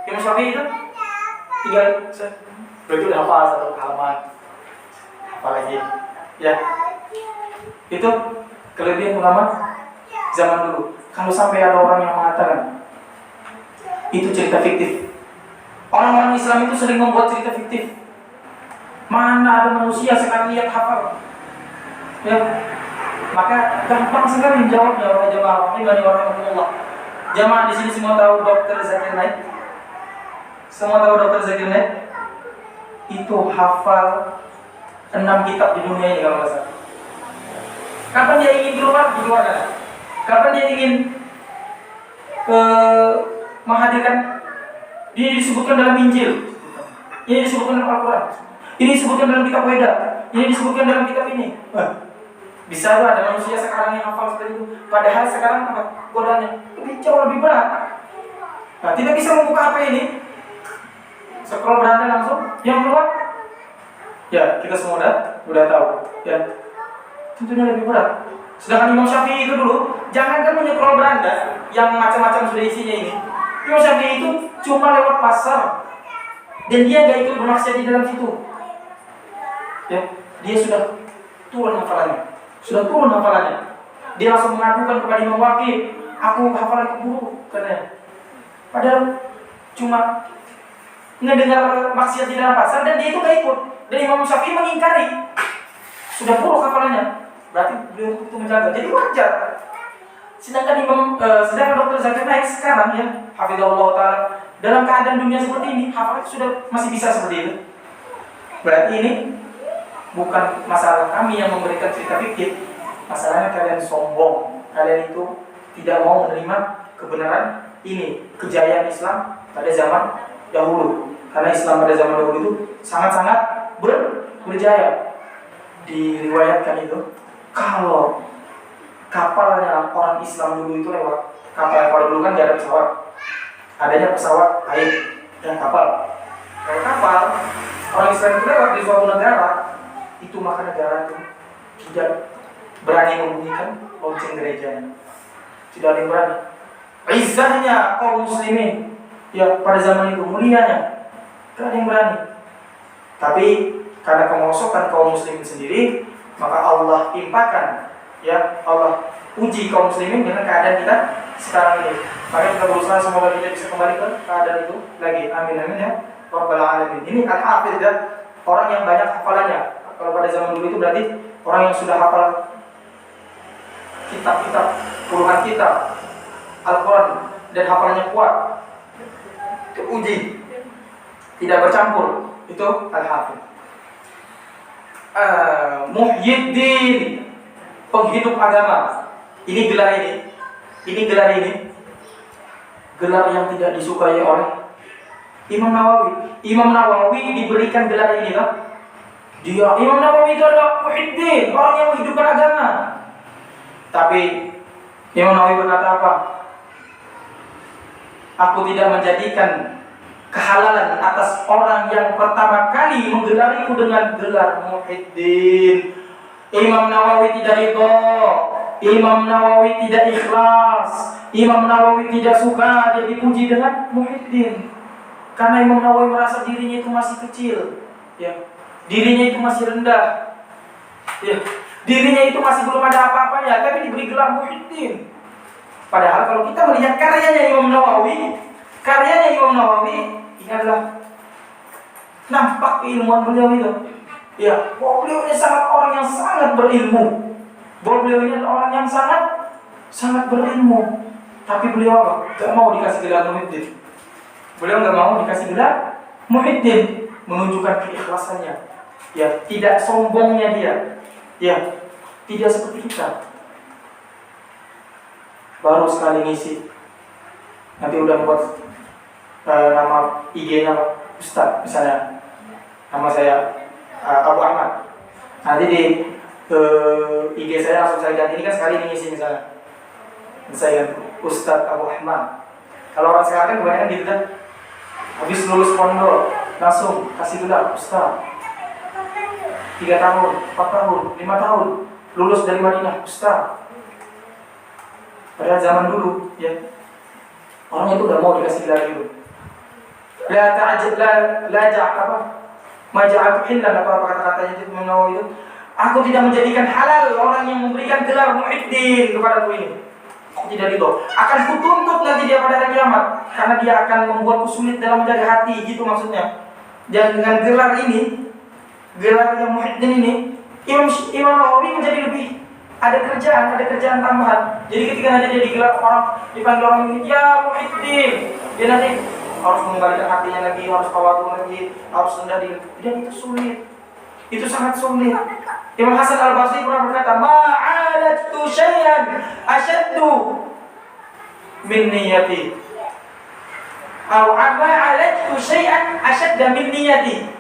Imam Syafi'i itu tinggal begitu udah hafal satu halaman, apa lagi? Ya, itu kelebihan ulama zaman dulu. Kalau sampai ada orang yang mengatakan itu cerita fiktif, orang-orang Islam itu sering membuat cerita fiktif. Mana ada manusia sekali lihat hafal? Ya, maka gampang sekali menjawabnya oleh jemaah. Ini bagi orang Allah. Jemaah di sini semua tahu Dr. Zakir Naik. Semua tahu Dr. Zakir Naik. Itu hafal 6 kitab di dunia ini kalau nggak salah. Kapan dia ingin keluar? Dikeluarkan. Kapan dia ingin menghadirkan? Dia disebutkan dalam Injil. Ini disebutkan dalam Al-Quran. Ini disebutkan dalam kitab Weda. Ini disebutkan dalam kitab ini. Bisa ada manusia sekarang yang hafal seperti itu. Padahal sekarang apa? Godaannya jauh lebih berat. Nah, tidak bisa membuka HP ini. Scroll beranda langsung. Yang keluar? Ya, kita semua udah tahu. Ya, tentunya lebih berat. Sedangkan Imam Syafi'i itu dulu, jangankan menyekrol beranda yang macam-macam sudah isinya ini. Imam Syafi'i itu cuma lewat pasar dan dia gak ikut bermaksiat di dalam situ. Ya, dia sudah turun hafalannya. Dia langsung mengadukan kepada Imam Waqi, aku hafalanku buruk katanya. Padahal cuma ngedengar maksiat di dalam pasar dan dia itu gak ikut. Dan Imam Syafi'i mengingkari, sudah buruk hafalannya. Berarti beliau itu menjaga. Jadi wajar. Sedangkan Dr. Zakir Naik sekarang ya, hafizahullah ta'ala, dalam keadaan dunia seperti ini, hafalan sudah masih bisa seperti itu. Berarti ini bukan masalah kami yang memberikan cerita fiktif. Masalahnya kalian sombong. Kalian itu tidak mau menerima kebenaran ini, kejayaan Islam pada zaman dahulu. Karena Islam pada zaman dahulu itu sangat-sangat berjaya. Diriwayatkan itu kalau kapalnya orang Islam dulu itu lewat kapal. Kalau dulu kan tidak ada pesawat, adanya pesawat air dan kapal. Kalau kapal orang Islam itu lewat di suatu negara, itu maka negara itu tidak berani membunyikan lonceng gerejanya. Tidak ada yang berani. Izzahnya kaum muslimin ya pada zaman itu, mulianya, tidak ada yang berani. Tapi karena kemerosokan kaum muslimin sendiri, maka Allah timpakan, ya Allah uji kaum muslimin dengan keadaan kita sekarang ini. Maka kita berusaha semoga kita bisa kembali ke keadaan itu lagi. Amin amin ya Rabbal alamin. Ini al-hafidh ya, orang yang banyak hafalannya. Kalau pada zaman dulu itu berarti orang yang sudah hafal kitab-kitab, puluhan kitab Al-Quran dan hafalannya kuat, teruji, tidak bercampur, itu al-hafidh. Muhyiddin, penghidup agama. Ini gelar ini, gelar yang tidak disukai oleh Imam Nawawi. Imam Nawawi diberikan gelar ini kan? Dia Imam Nawawi itu adalah muhyiddin, orang yang menghidupkan agama. Tapi Imam Nawawi berkata apa? Aku tidak menjadikan kehalalan atas orang yang pertama kali menggelariku dengan gelar muhyiddin. Imam Nawawi tidak ridho, Imam Nawawi tidak ikhlas, Imam Nawawi tidak suka dia dipuji dengan muhyiddin. Karena Imam Nawawi merasa dirinya itu masih kecil, ya. Dirinya itu masih rendah, ya. Dirinya itu masih belum ada apa-apanya, tapi diberi gelar muhyiddin. Padahal kalau kita melihat karyanya Imam Nawawi ini adalah nampak keilmuan beliau itu. Ya, bahwa beliau ini orang yang sangat berilmu. Bahwa beliau ini orang yang sangat berilmu. Tapi beliau apa? Gak mau dikasih gelar muhyiddin. Beliau gak mau dikasih gelar muhyiddin, menunjukkan keikhlasannya. Ya, tidak sombongnya dia. Ya, tidak seperti kita. Baru sekali ngisi, nanti udah buat nama IG-nya Ustadz, misalnya nama saya Abu Ahmad. Nanti di IG saya langsung saya ganti, ini kan sekali ngisi misalnya. Saya Ustadz Abu Ahmad. Kalau orang sekarang kan kebanyakan gitu kan, habis lulus pondok langsung kasih gelar Ustadz. 3 tahun, 4 tahun, 5 tahun lulus dari Madinah Ustadz. Pada zaman dulu, ya, orang itu udah mau dikasih gelar itu. La ta'jab la apa? Maja'atu hillan atau apa kata-katanya itu Imam itu. Aku tidak menjadikan halal orang yang memberikan gelar muhiddin kepadaku ini. Aku tidak ridho. Akan kutuntut nanti dia pada hari kiamat karena dia akan membuatku sulit dalam menjaga hati, gitu maksudnya. Dan dengan gelar ini, gelar yang muhiddin ini, Imam Nawawi menjadi lebih ada kerjaan tambahan. Jadi ketika nanti dia digelar orang, dipanggil orang ini, ya muhiddin, dia nanti harus mengembalikan hatinya lagi, harus tawadhu lagi, harus rendah diri. Dan itu sulit. Itu sangat sulit. Imam Hasan Al-Basri pernah berkata, ma'alatu syai'an asyaddu min niyati. Atau ma'alatu syai'an asyadda min niyati.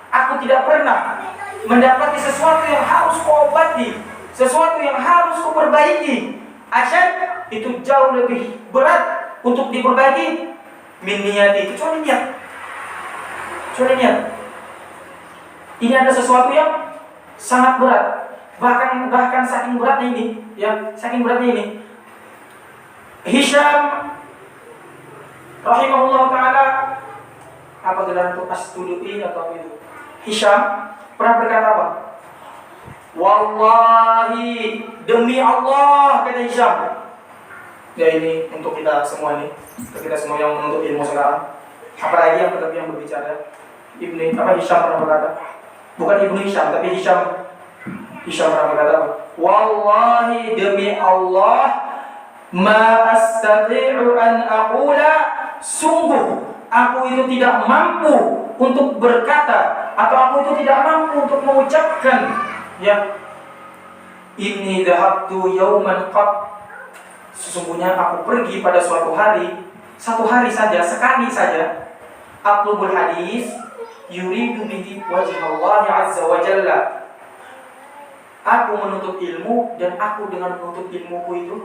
Aku tidak pernah mendapati sesuatu yang harus kuobati, sesuatu yang harus kuperbaiki. Asyad itu jauh lebih berat untuk diperbaiki min niyati, kecuali niat. Kecuali niat. Ini ada sesuatu yang sangat berat, bahkan saking beratnya ini, ya, saking beratnya ini. Hisham rahimahullah taala, apa gelar untuk As-Suluki atau apa itu? Hisham pernah berkata apa? Wallahi, demi Allah, kata Hisham. Ya, ini untuk kita semua nih, kita semua yang menuntut ilmu sekarang. Apalagi yang berbicara. Hisham pernah berkata. Bukan Ibnu Hisham, tapi Hisham pernah berkata, wallahi demi Allah, ma astati'u an aqula, sungguh aku itu tidak mampu untuk berkata, atau aku itu tidak mampu untuk mengucapkan, ya, inni dhahabtu yawman qat, sesungguhnya aku pergi pada suatu hari, satu hari saja, sekali saja, atlubul hadis yuridu bihi wajh Allah azza wa jalla. Aku menuntut ilmu, dan aku dengan menuntut ilmuku itu,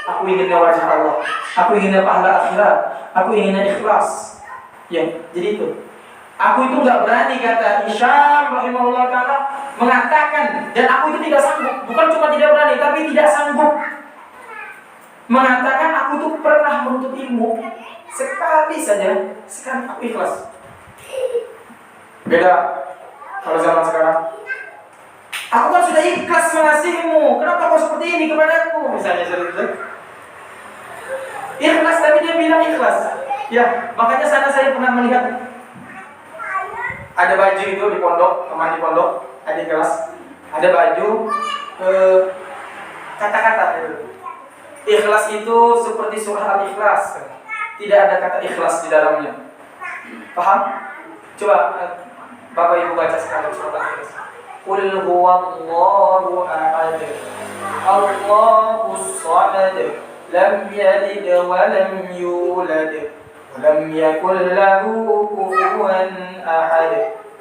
aku inginnya wajah Allah, aku inginnya pahala akhirat, aku inginnya ikhlas. Ya, jadi itu. Aku itu nggak berani, kata Hisham rahimahullah taala, mengatakan, dan aku itu tidak sanggup, bukan cuma tidak berani, tapi tidak sanggup mengatakan aku itu pernah menuntut ilmu sekali saja, sekarang aku ikhlas. Beda kalau zaman sekarang. Aku kan sudah ikhlas mengasihimu, kenapa kau seperti ini kepadaku? Misalnya seperti itu. Ikhlas, tapi dia bilang ikhlas. Ya, makanya sana saya pernah melihat ada baju itu di pondok, teman di pondok, adik kelas, ada baju kata-kata ikhlas itu seperti surah Al-Ikhlas. Tidak ada kata ikhlas di dalamnya. Paham? Coba Bapak Ibu baca sekali surah Al-Ikhlas. Qul huwallahu ahad, Allahus samad, lam yalid wa lam yulad, wa lam yakul lahu kufuwan ahad.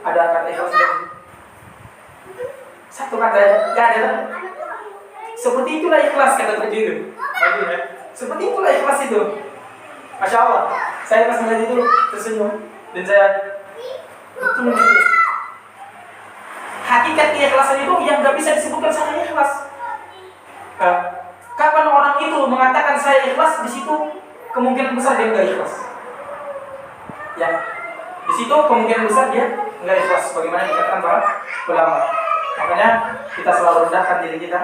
Ada kata ikhlas? Satu kata, enggak ada. Seperti itulah ikhlas, kata begitu. Seperti itulah ikhlas itu. Masya Allah, saya pas melihat itu tersenyum, dan saya betul gitu. Hakikat keikhlasan itu yang gak bisa disebutkan saya ikhlas. Kapan orang itu mengatakan saya ikhlas, di situ kemungkinan besar dia nggak ikhlas. Ya, di situ kemungkinan besar dia nggak ikhlas, sebagaimana dikatakan para ulama. Makanya kita selalu rendahkan diri kita.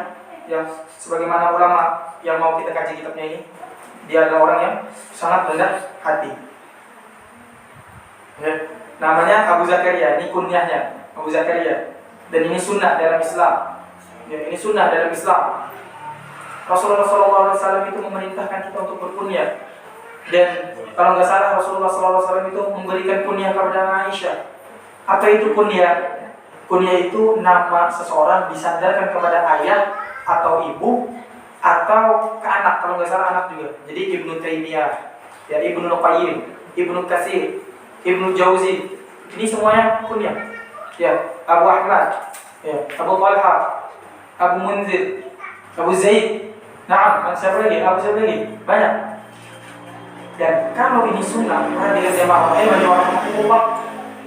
Ya, sebagaimana ulama yang mau kita kaji kitabnya ini, dia adalah orang yang sangat rendah hati. Ya, namanya Abu Zakaria, ini kunyahnya Abu Zakaria. Dan ini sunnah dalam Islam. Ya, ini sunnah dalam Islam. Rasulullah SAW itu memerintahkan kita untuk berkunyah. Dan kalau nggak salah Rasulullah SAW itu memberikan kunyah kepada Aisyah. Apa itu kunyah? Kunyah itu nama seseorang disandarkan kepada ayah atau ibu atau ke anak, kalau nggak salah anak juga. Jadi Ibnu Taimiyah, ya, Ibnu Qayyim, Ibnu Katsir, Ibnu Jauzi, ini semuanya kunyah. Ya, Abu Ahmad, ya, Abu Talha, Abu Munzir, Abu Zaid. Nah, siapa lagi? Abu siapa lagi? Banyak. Dan kalau ini sunnah, perhatikan jemaah rahimahullah,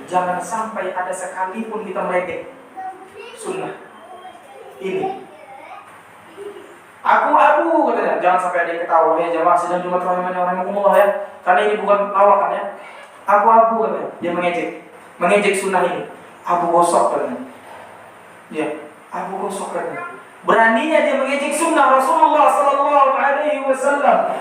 jangan sampai ada sekalipun kita meledek sunnah ini. Abu-abu katanya. Jangan sampai ada yang ketawa ya jamaah sedang Jumat rahimahumullah ya. Karena ini bukan lawakan ya. Abu-abu katanya. Dia mengejek sunnah ini. Abu gosok katanya. Ya, Abu gosok katanya. Beraninya dia mengejek sunnah Rasulullah sallallahu alaihi wasallam.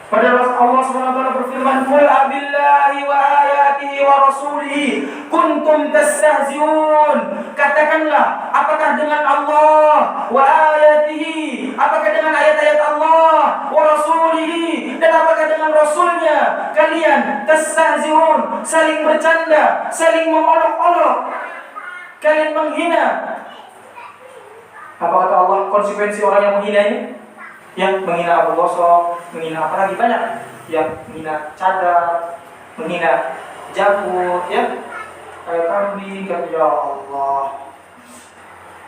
Padahal Allah Subhanahu wa taala berfirman, "Qul abillahi wa ayatihi wa rasulihi kuntum tastahzi'un." Katakanlah, apakah dengan Allah wa ayatihi, apakah dengan ayat-ayat Allah wa rasulihi, dan apakah dengan rasulnya kalian tastahzi'un, saling bercanda, saling mengolok-olok, kalian menghina. Apa kata Allah konsekuensi orang yang menghina ini? Yang menghina Abu Gosok, menghina apa lagi banyak, yang menghina cadar, menghina jamur, ya kayak kambing, ya Allah.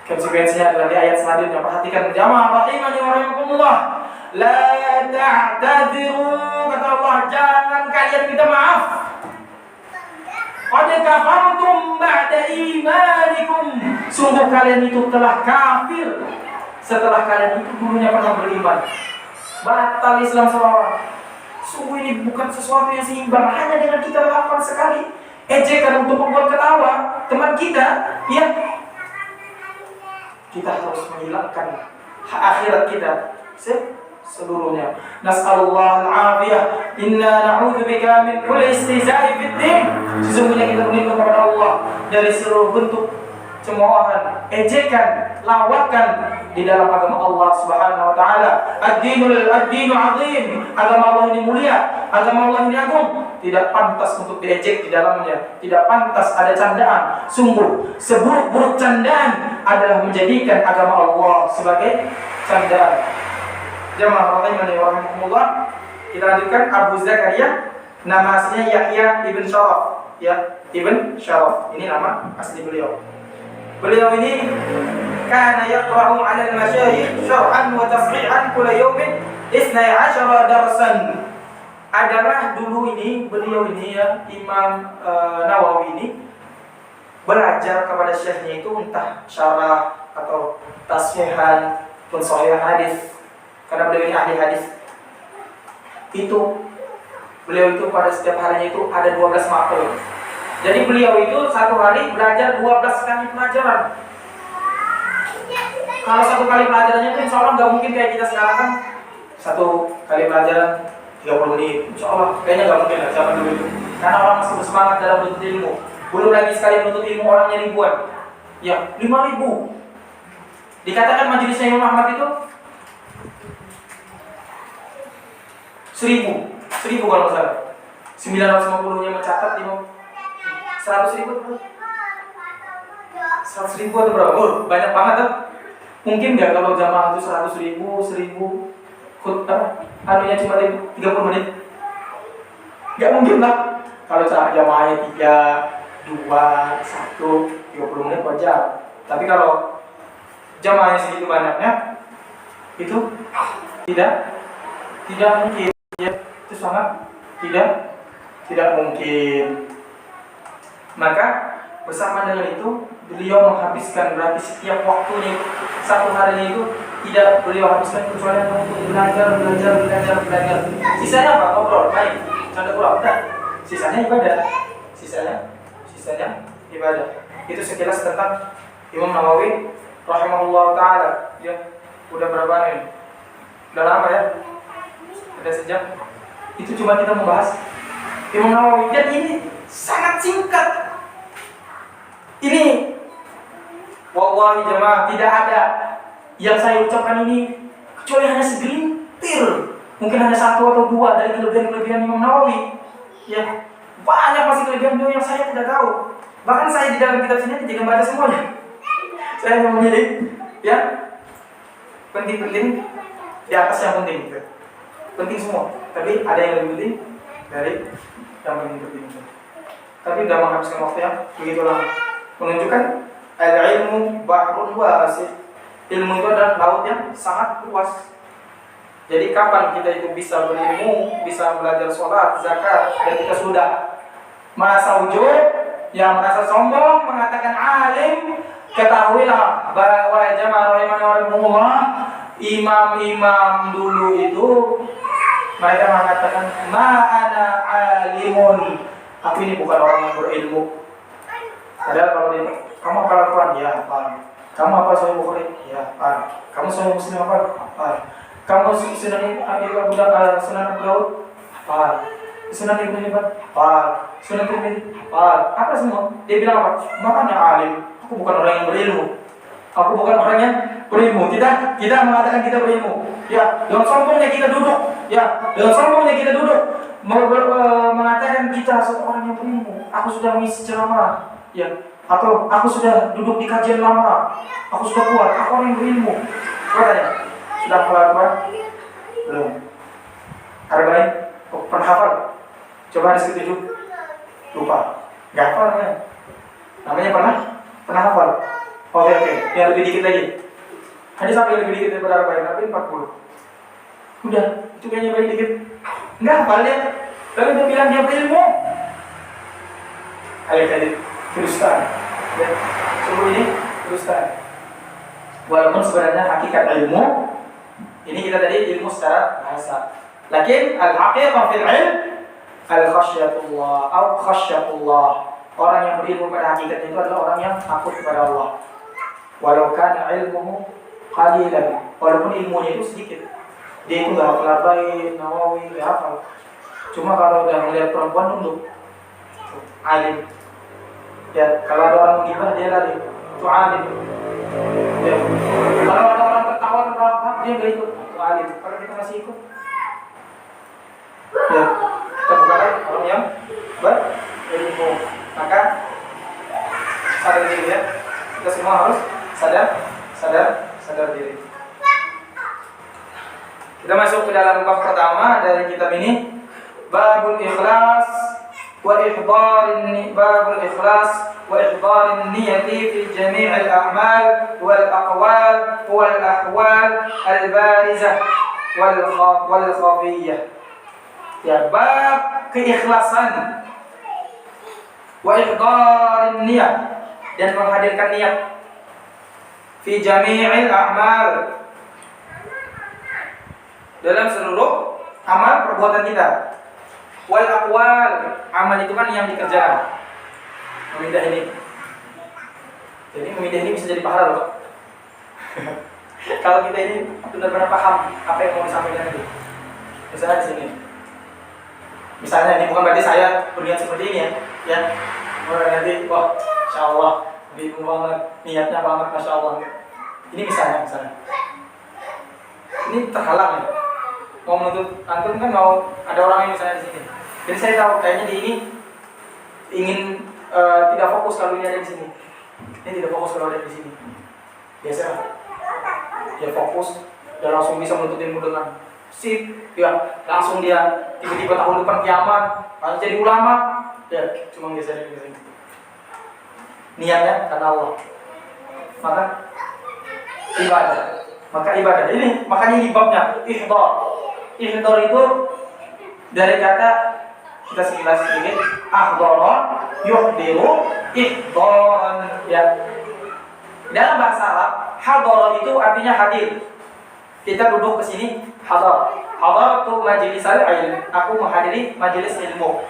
Konsekuensinya adalah di ayat selanjutnya. Perhatikan jamaah rahimani wa rahimakumullah. La ta'tadiru, kata Allah, jangan kalian minta maaf. Qad kafartum ba'da imanikum, sungguh kalian itu telah kafir setelah kalian itu dulunya pernah beriman. Batal Islam seorang. Sungguh ini bukan sesuatu yang seimbang. Hanya dengan kita melakukan sekali ejekan untuk membuat ketawa teman kita, ya kita harus menghilangkan hak akhirat kita seluruhnya. Nas'alullah al-afiyah. Inna na'udzubika min kulli istihza'i fid din. Sesungguhnya kita berlindung kepada Allah dari seluruh bentuk cemoohan, ejekan, lawakan di dalam agama Allah Subhanahu wa taala. Ad-dinu 'azim. Agama Allah ini mulia, agama Allah ini agung. Tidak pantas untuk diejek di dalamnya, tidak pantas ada candaan. Sungguh seburuk-buruk candaan adalah menjadikan agama Allah sebagai candaan. Jamaah rahimani wa rahimakumullah. Kita lanjutkan Abu Zakaria, nama aslinya Yahya ibn Sharaf, ya, ibn Sharaf. Ini nama asli beliau. Beliau ini kana yaqra'u 'ala al-masyayikh syar'an wa tafri'an kull yawmin 12 darsan. Adalah dulu ini beliau ini ya Imam Nawawi ini belajar kepada syekhnya itu entah syarah atau tashihan pensahih hadis, karena beliau ini ahli hadis. Beliau itu pada setiap harinya itu ada 12 mapel. Jadi beliau itu satu hari belajar 12 kali pelajaran. Kalau satu kali pelajarannya itu insya Allah nggak mungkin kayak kita sekarang kan. Satu kali pelajaran 30 menit, insya Allah kayaknya nggak mungkin lah zaman dulu itu. Karena orang masih bersemangat dalam menuntut ilmu. Belum lagi sekali menuntut ilmu orangnya ribuan. Ya, 5.000. Dikatakan majelisnya Imam Ahmad itu 1.000 kalau nggak salah. 950-nya mencatat 100.000 atau 100.000 atau berapa? Banyak banget kan? Mungkin nggak kalau jamaah itu 100.000 anunya cuma 30 menit? Nggak mungkin lah. Kalau jamaahnya 3, 2, 1, 30 menit wajar. Tapi kalau jamaahnya segitu banyaknya, itu tidak mungkin. Ya, itu sangat tidak mungkin. Maka bersama dengan itu beliau menghabiskan berarti setiap waktunya satu hari itu tidak beliau habiskan kecuali untuk belajar. Sisanya apa? Ngobrol, main, canda kurang. Sisanya ibadah. Sisanya ibadah. Itu sekilas tentang Imam Nawawi rahimahullah taala. Ya, udah berapa nih? Udah lama ya? Udah sejam. Itu cuma kita membahas Imam Nawawi, dan ini sangat singkat. Ini wallahi jemaah tidak ada yang saya ucapkan ini kecuali hanya segelintir, mungkin hanya 1 atau 2 dari kelebihan-kelebihan Imam Nawawi. Ya, banyak masih kelebihan beliau yang saya tidak tahu. Bahkan saya di dalam kitab ini tidak membaca semuanya. Saya memilih ya penting-penting di atas yang penting gitu. Penting semua, tapi ada yang lebih penting dari yang penting. Tapi sudah menghabiskan waktu yang begitu lama, menunjukkan al-ilmu bahrun wasi'. Ilmu itu adalah laut yang sangat luas. Jadi kapan kita itu bisa berilmu, bisa belajar sholat, zakat, dan kita sudah merasa ujub, yang merasa sombong, mengatakan alim, ketahuilah bahwa jamaah rahimahullah, imam-imam dulu itu mereka mengatakan ma'ana alimun, aku ini bukan orang yang berilmu. Padahal kalau dia, kamu hafal Al-Quran? Ya hafal. Kamu hafal Sahih Bukhari? Ya hafal. Kamu Sahih Muslim hafal? Hafal. Kamu Sunan Abu Daud? Hafal. Sunan Ibnu Hibban? Hafal. Sunan Tirmidzi? Hafal. Apa semua? Dia bilang apa? Makanya alim. Aku bukan orang yang berilmu. Aku bukan orang yang berilmu. Kita mengatakan kita berilmu. Ya, dengan sombongnya kita duduk. Ya, dengan sombongnya kita duduk. Mengatakan kita seorang yang berilmu. Aku sudah mengisi ceramah. Ya, atau aku sudah duduk di kajian lama. Aku sudah kuat. Aku orang yang berilmu. Katanya, sudah hafal? Belum. Ada baik? Oh, pernah hafal? Coba hadis ke-7. Lupa. Gak hafal namanya. Namanya pernah hafal. Oke. Yang lebih dikit lagi. Hadis apa yang lebih dikit daripada Arba'in? Arba'in 40. Udah, itu kayaknya paling dikit. Enggak hafal dia. Tapi dia bilang dia berilmu. Ayo tadi Kristen. Ya. Sebelum ini Kristen. Walaupun sebenarnya hakikat ilmu ini kita tadi ilmu secara bahasa. Lakin al-haqiqah fil ilm al-khasyatullah atau khasyatullah. Orang yang berilmu pada hakikatnya itu adalah orang yang takut kepada Allah. Walau kana ilmuhu qalilan, walaupun ilmunya itu sedikit. Dia itu enggak hafal Arba'in, Nawawi, enggak hafal. Cuma kalau udah melihat perempuan nunduk. Alim. Ya, kalau ada orang menggibah dia lari. Itu alim. Ya. Kalau ada orang tertawa dia enggak ikut. Itu alim. Kalau kita masih ikut. Ya, kita bukan orang yang berilmu. Maka sadar diri ya. Kita semua harus sadar diri. Kita masuk ke dalam bab pertama dari kitab ini, babul ikhlas wa ihdarin niyati fi jami'il a'mal wal aqwal wal ahwal al barizah wal khafiyyah. Ya, bab keikhlasan wa ihdarin niyat, dan menghadirkan niat fi jami'il a'mal, dalam seluruh amal perbuatan kita. Wal aqwal, amal itu kan yang dikerjakan. Memindah ini. Jadi memindah ini bisa jadi pahala loh. Kalau kita ini benar-benar paham apa yang mau disampaikan itu. Misalnya di sini. Misalnya ini bukan berarti saya berniat seperti ini ya. Nanti wah, insyaallah bingung banget, niatnya banget, masya Allah. Ini misalnya. Ini terhalang ya. Mau menuntut antum kan, mau ada orang yang misalnya di sini. Jadi saya tahu kayaknya di ini ingin tidak fokus kalau ini ada di sini. Ini tidak fokus kalau ada di sini. Biasa dia fokus dan langsung bisa menuntut ilmu dengan sip, ya langsung dia tiba-tiba tahun depan kiamat, langsung jadi ulama. Ya, cuma geser ini. Niatnya karena Allah. Maka ibadah. Ini makanya ini babnya ihdar. Ihdar itu dari kata, kita sekilas sedikit, ahdara yuhdiru ihdaran, ya. Dalam bahasa Arab, hadara itu artinya hadir. Kita duduk ke sini, hadar. Hadar itu majelis ilmu. Aku menghadiri majelis ilmu.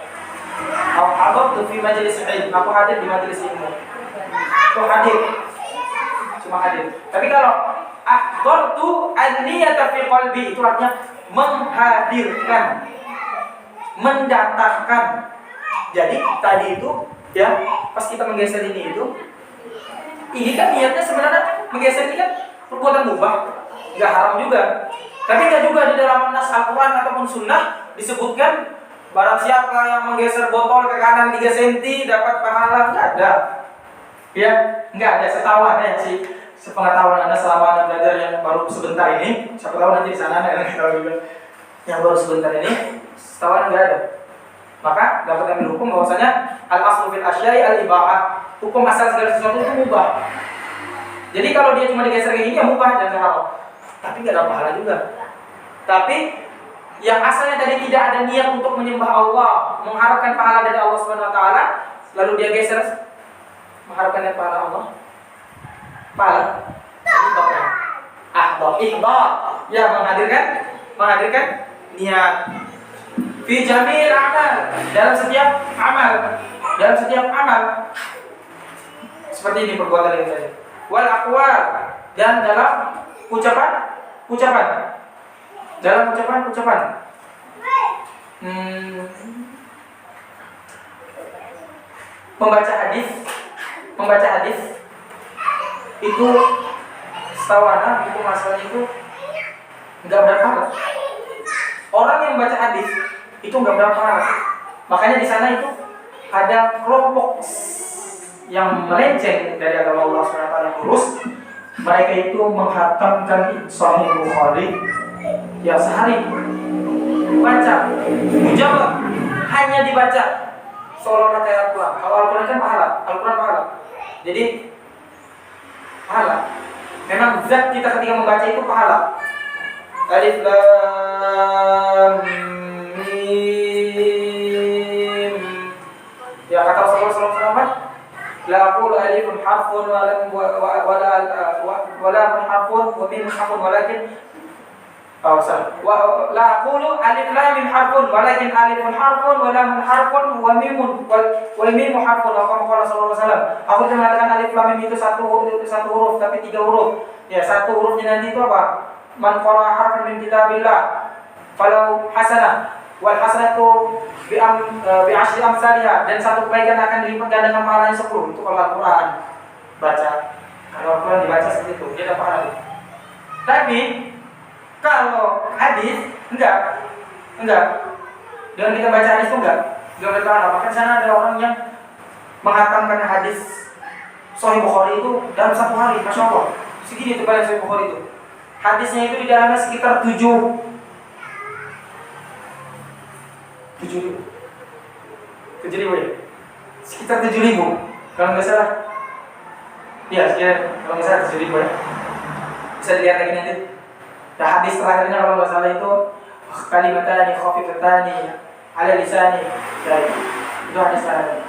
Hadar itu fi majelis ilmu. Aku hadir di majelis ilmu. Itu hadir. Cuma hadir. Tapi kalau ahdartu an-niyata fi qalbi, itu artinya menghadirkan, mendatangkan. Jadi tadi itu ya, pas kita menggeser ini kan niatnya sebenarnya menggeser ini kan perbuatan mubah, nggak haram juga. Tapi nggak juga di dalam nas Al-Quran ataupun Sunnah disebutkan barang siapa yang menggeser botol ke kanan 3 cm dapat pahala, nggak ada. Ya, nggak ada. Setahu ya sih, sepengetahuan Anda selama Anda belajar yang baru sebentar ini, siapa tahu nanti di sana Anda yang tahu juga. Yang baru sebentar ini, setahu Anda nggak ada. Maka dapat ambil hukum bahwasanya al-aslu fil asya'i al-ibahah. Hukum asal segala sesuatu itu mubah. Jadi kalau dia cuma digeser kayak gini ya mubah, jangan haram. Tapi nggak ada pahala juga. Tapi yang asalnya tadi tidak ada niat untuk menyembah Allah, mengharapkan pahala dari Allah Subhanahu wa taala, lalu dia geser mengharapkan pahala Allah. Pahala. Ini babnya. ihdar, ya menghadirkan niat. Fi jamil amal, dalam setiap amal. Seperti ini perbuatan yang tadi. Wal aqwal, dan dalam ucapan. Dalam ucapan. Membaca hadis itu setahu anak itu masalahnya itu nggak berpahala. Orang yang membaca hadis itu nggak berpahala. Makanya di sana itu ada kelompok yang melenceng dari agama Allah SWT yang lurus. Mereka itu menghatamkan Sahih Bukhari yang sehari baca mujawab, hanya dibaca seolah-olah kayak Al-Quran. Kalau Al-Quran kan pahala. Jadi pahala. Memang zat kita ketika membaca itu pahala. Alif Lam Mim. Ya kata Rasulullah SAW, la aqulu alifun harfun wa lam harfun wa mim harfun walakin la aqulu alif lam mim harfun walakin alifun harfun wa lam harfun wa mim harfun. Kata Rasulullah SAW, aku tidak mengatakan alif lam mim itu satu huruf tapi 3 huruf. Ya, satu hurufnya nanti itu apa? Man qara'a harfan min kitabillah falau hasanah wal hasanatu bi asyri amsalha, dan satu kebaikan akan dilipat gandakan pahalanya 10. Itu kalau Al-Quran baca. Kalau Al-Quran dibaca seperti itu, dia dapat pahala. Tapi kalau hadis enggak. Dengan kita baca hadis itu enggak berpahala. Maka di sana ada orang yang menghatamkan hadis Sahih Bukhari itu dalam 1 hari, Masya Allah. Segini tebal Sahih Bukhari itu. Hadisnya itu di dalamnya sekitar 7.000. Sekitar 7.000 kalau nggak salah. Iya, kalau nggak salah 7.000 ya. Bisa dilihat lagi nanti. Nah, hadis terakhirnya kalau nggak salah itu kalimatani khafifatani ala lisani. Ya, itu hadis terakhir.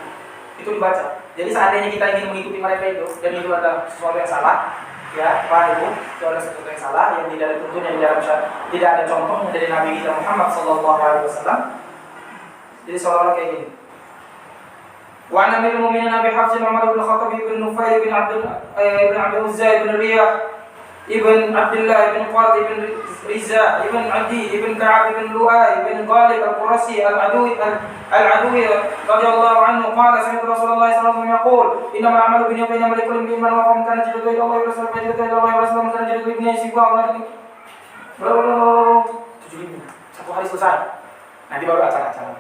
Itu dibaca. Jadi seandainya kita ingin mengikuti mereka itu dan itu adalah sesuatu yang salah, ya, Pak Ibu, itu adalah sesuatu yang salah yang tidak ada tuntunnya di dalam syariat, tidak ada contohnya dari Nabi kita Muhammad SAW. Jadi seolah-olah kayak gini. Wa Amirul Mu'minin Abi Hafs Umar bin Khattab bin Nufail bin Abdul Uzza bin Riyah ibn Abdullah ibn Qard ibn Riza ibn Adi ibn Ka'ab ibn Lu'ay ibn Ghalib al-Qurasi al-Adawi radhiyallahu anhu qala sami'tu Rasulullah sallallahu alaihi wasallam yaqul innamal a'malu binniyati wa innamal likulli imrin ma nawa faman kana hijratuhu ila Allah wa rasulihi fa hijratuhu ila Allah wa rasulihi man kana hijratuhu ila dunya yusibuha wa imrin. 7.000 satu hari selesai. Nanti baru acara-acara.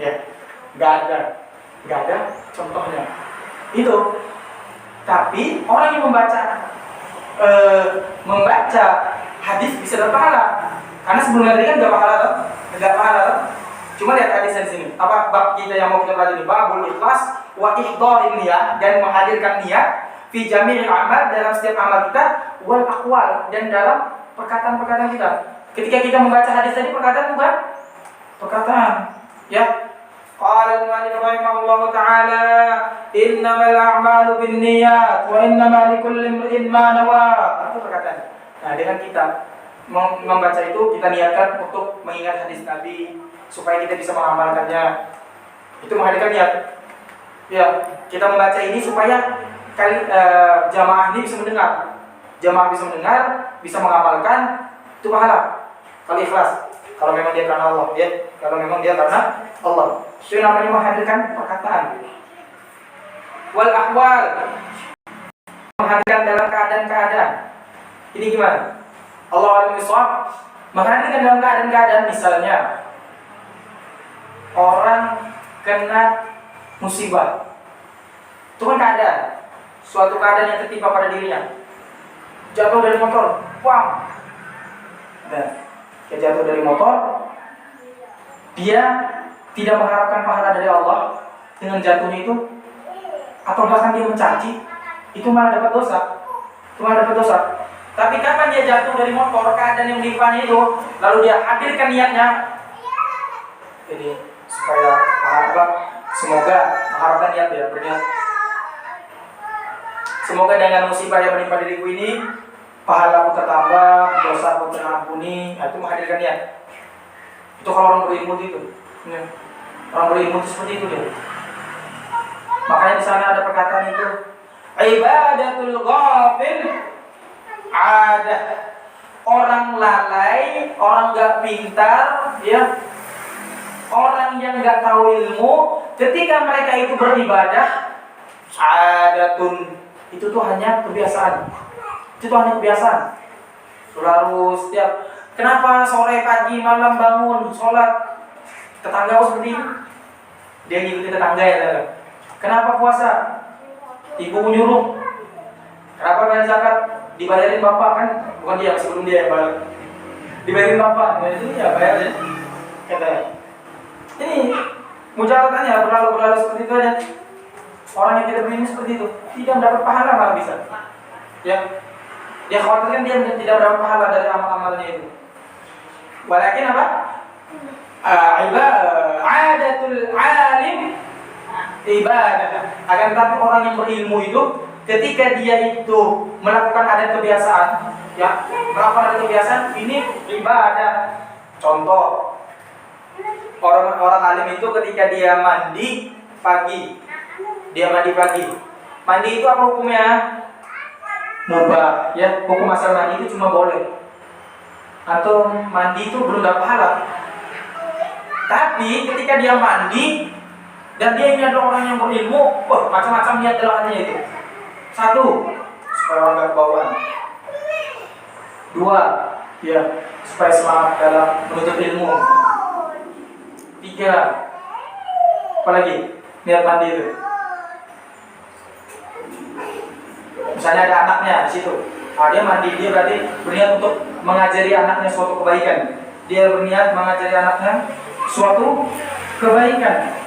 Ya. Enggak ada contohnya. Itu. Tapi orang yang membaca hadis bisa berpahala. Karena sebelumnya tadi kan enggak pahala. Cuma lihat hadis di sini. Apa bab kita yang mau kita pelajari? Babul ikhlas wa ihdharin niyah, dan menghadirkan niat fi jami'il amal, dalam setiap amal kita, wal aqwal, dan dalam perkataan-perkataan kita. Ketika kita membaca hadis tadi, perkataan bukan? Perkataan. Ya. Qala al-mu'allif rahimahullahu ta'ala innamal a'malu binniyat wa innamal likulli imrin ma nawa. Itu perkataan. Nah, dengan kita membaca itu, kita niatkan untuk mengingat hadis Nabi supaya kita bisa mengamalkannya. Itu menghadirkan niat. Ya, kita membaca ini supaya jamaah ini bisa mendengar. Jamaah bisa mendengar, bisa mengamalkan, itu pahala. Kalau ikhlas, kalau memang dia karena Allah, ya. Kalau memang dia karena Allah. Itu namanya menghadirkan perkataan. Wal ahwal, menghadirkan dalam keadaan-keadaan. Ini gimana? Allah al-Miswab menghadirkan dalam keadaan-keadaan, misalnya orang kena musibah. Itu kan keadaan, suatu keadaan yang tertimpa pada dirinya. Jatuh dari motor, wah. Dan dia jatuh dari motor, dia tidak mengharapkan pahala dari Allah dengan jatuhnya itu, atau bahkan dia mencaci, itu malah dapat dosa. Tapi kapan dia jatuh dari motor, keadaan yang menimpanya itu, lalu dia hadirkan niatnya, jadi supaya semoga mengharapkan niat dia berniat, semoga dengan musibah yang menimpa diriku ini, pahalaku tertambah, dosaku terampuni. Nah, itu menghadirkan niat. Itu kalau orang berilmu itu. Ya. Orang berilmu itu seperti itu dia. Makanya di sana ada perkataan itu, ibadatul ghafil ada orang lalai, orang nggak pintar, ya, orang yang nggak tahu ilmu, ketika mereka itu beribadah, adatun itu tuh hanya kebiasaan. Itu tuh hanya kebiasaan. Selalu setiap kenapa sore, pagi, malam bangun, sholat, tetangga seperti itu. Dia ngikutin tetangga ya. Kenapa puasa? Ibu menyuruh. Kenapa bayar zakat? Dibayarin bapak kan? Bukan dia, sebelum dia yang bayar. Dibayarin bapak, nah itu ya bayar ya. Katanya. Ini mujaratannya berlalu seperti itu aja. Orang yang tidak berilmu seperti itu tidak mendapat pahala malah bisa. Ya, dia khawatirkan dia tidak mendapat pahala dari amal-amalnya itu. Walakin apa? Adatul alim ibadah. Akan tetapi orang yang berilmu itu ketika dia itu melakukan adat kebiasaan, ya, melakukan adat kebiasaan ini ibadah. Contoh, orang alim itu ketika dia mandi pagi, mandi itu apa hukumnya? Mubah, ya. Hukum asal mandi itu cuma boleh. Atau mandi itu belum dapat pahala. Tapi ketika dia mandi dan dia ini adalah orang yang berilmu, macam-macam niat dalamnya itu. 1, supaya orang gak kebauan. 2, ya, supaya semangat dalam menuntut ilmu. 3, apalagi niat mandi itu. Misalnya ada anaknya di situ, dia mandi, dia berarti berniat untuk mengajari anaknya suatu kebaikan. Dia berniat mengajari anaknya suatu kebaikan.